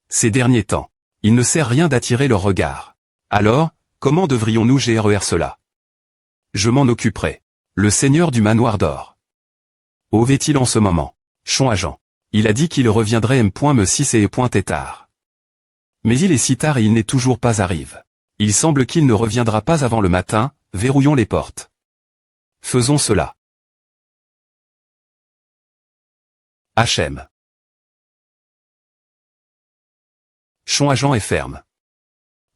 Ces derniers temps. Il ne sert rien d'attirer leur regard. Alors, comment devrions-nous GRER cela? Je m'en occuperai. Le seigneur du manoir d'or. Où est-il en ce moment? Chon agent. Il a dit qu'il reviendrait M.6 et tard. Mais il est si tard et il n'est toujours pas arrivé. Il semble qu'il ne reviendra pas avant le matin, verrouillons les portes. Faisons cela. HM. Chon agent est ferme.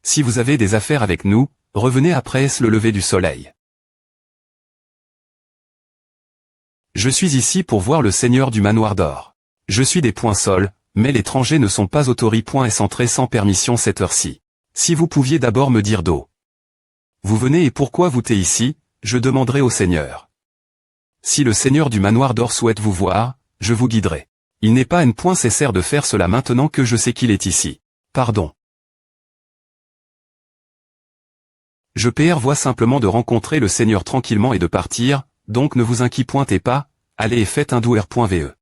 Si vous avez des affaires avec nous, revenez après le lever du soleil. Je suis ici pour voir le seigneur du manoir d'or. Je suis des points sols, mais l'étranger ne sont pas autorisés. Et entrer sans permission cette heure-ci. Si vous pouviez d'abord me dire d'où vous venez et pourquoi vous êtes ici, je demanderai au seigneur. Si le seigneur du manoir d'or souhaite vous voir, je vous guiderai. Il n'est pas nécessaire de faire cela maintenant que je sais qu'il est ici. Pardon. Je vois simplement de rencontrer le seigneur tranquillement et de partir, donc ne vous inquiétez pas, allez et faites un doux R.ve.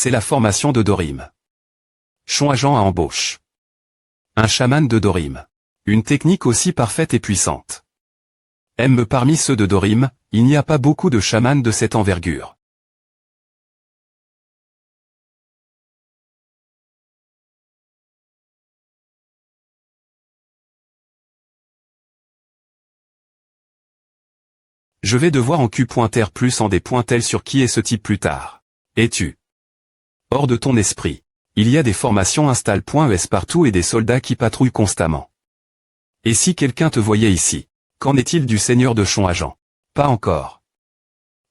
C'est la formation de Dorim. Chon agent à embauche. Un chaman de Dorim. Une technique aussi parfaite et puissante. Parmi ceux de Dorim, il n'y a pas beaucoup de chamans de cette envergure. Je vais devoir en Q.R plus en des pointels sur qui est ce type plus tard. Es-tu hors de ton esprit? Il y a des formations install.es partout et des soldats qui patrouillent constamment. Et si quelqu'un te voyait ici, qu'en est-il du seigneur de Chon agent? Pas encore.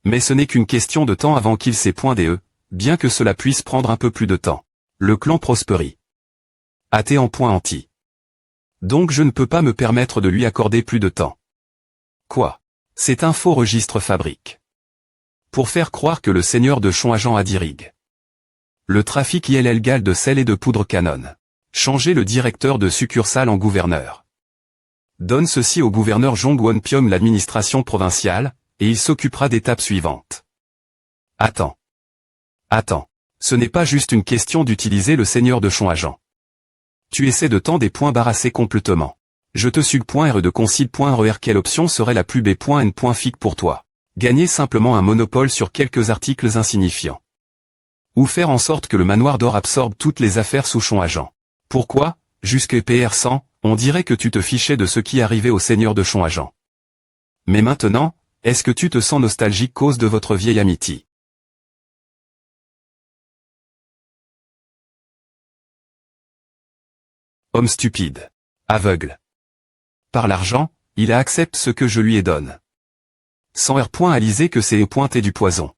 Mais ce n'est qu'une question de temps avant qu'il s'ait.de, bien que cela puisse prendre un peu plus de temps. Le clan Prosperi. Athée en point anti. Donc je ne peux pas me permettre de lui accorder plus de temps. Quoi? C'est un faux registre fabrique. Pour faire croire que le seigneur de Chon agent a dirig. Le trafic illégal de sel et de poudre canon. Changer le directeur de succursale en gouverneur. Donne ceci au gouverneur Jong Won-pyong l'administration provinciale, et il s'occupera d'étape suivante. Attends. Ce n'est pas juste une question d'utiliser le seigneur de Chon agent. Tu essaies de t'en débarrasser complètement. Je te sugue.re de concile.re. Quelle option serait la plus b.n.fic pour toi? Gagner simplement un monopole sur quelques articles insignifiants. Ou faire en sorte que le manoir d'or absorbe toutes les affaires sous Chon agent. Pourquoi? Jusque PR100, on dirait que tu te fichais de ce qui arrivait au seigneur de Chon agent. Mais maintenant, est-ce que tu te sens nostalgique cause de votre vieille amitié? Homme stupide. Aveugle. Par l'argent, il accepte ce que je lui ai donne. Sans R.alisé que c'est pointé du poison.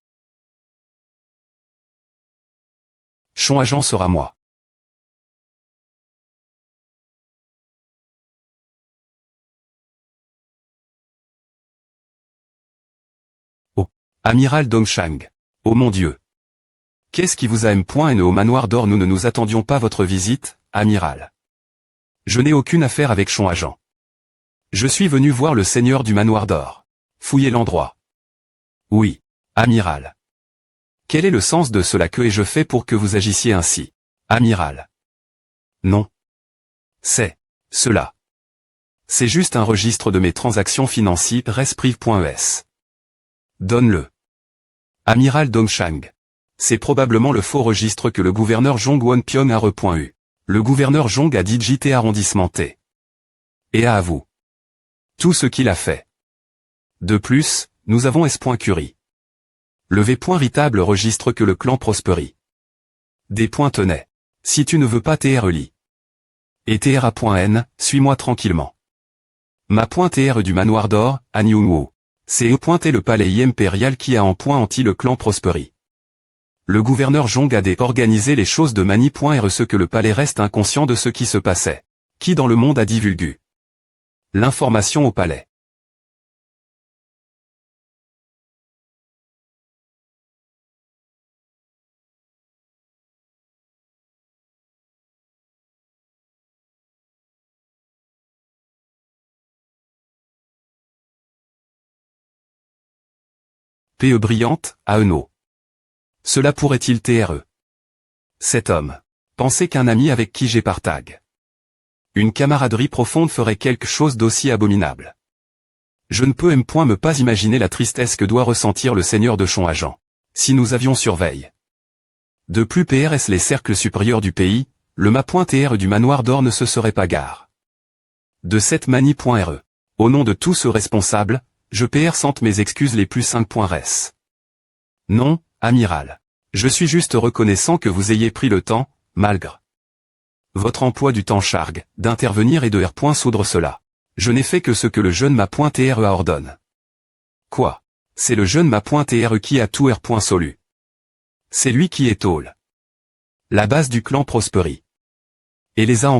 Chon agent sera moi. Oh, amiral Dongshang. Oh mon Dieu. Qu'est-ce qui vous a M.ne au manoir d'or? Nous ne nous attendions pas votre visite, amiral. Je n'ai aucune affaire avec Chon agent. Je suis venu voir le seigneur du manoir d'or. Fouillez l'endroit. Oui, amiral. Quel est le sens de cela? Que ai-je fait pour que vous agissiez ainsi, amiral? Non. C'est cela. C'est juste un registre de mes transactions financières resprive.es. Donne-le. Amiral Dongshang. C'est probablement le faux registre que le gouverneur Jong Won-pyong a re.u. Le gouverneur Jong a digité arrondissement T. Et à vous. Tout ce qu'il a fait. De plus, nous avons S.Curie. Le V.ritable registre que le clan Prosperi. Des points tenaient. Si tu ne veux pas TRE-li. Et TRA.N, suis-moi tranquillement. Ma.TR du manoir d'or, à Nyungwo. C'est E. Le palais impérial qui a en point anti le clan Prosperi. Le gouverneur Jong a organisé les choses de mani.re ce que le palais reste inconscient de ce qui se passait. Qui dans le monde a divulgué l'information au palais. PE brillante, Aeno. Cela pourrait-il TRE? Cet homme. Pensez qu'un ami avec qui j'ai partage. Une camaraderie profonde ferait quelque chose d'aussi abominable. Je ne peux me pas imaginer la tristesse que doit ressentir le seigneur de Chon agent. Si nous avions surveille. De plus PRS les cercles supérieurs du pays, le ma.TR du manoir d'or ne se serait pas gare. De cette manie.re. Au nom de tous ceux responsables, je sente mes excuses les plus 5.res. Non, amiral. Je suis juste reconnaissant que vous ayez pris le temps, malgré votre emploi du temps chargue, d'intervenir et de soudre cela. Je n'ai fait que ce que le jeune ma.TRE ordonne. Quoi? C'est le jeune ma.TRE qui a tout solu. C'est lui qui est tôle. La base du clan Prosperi. Et les a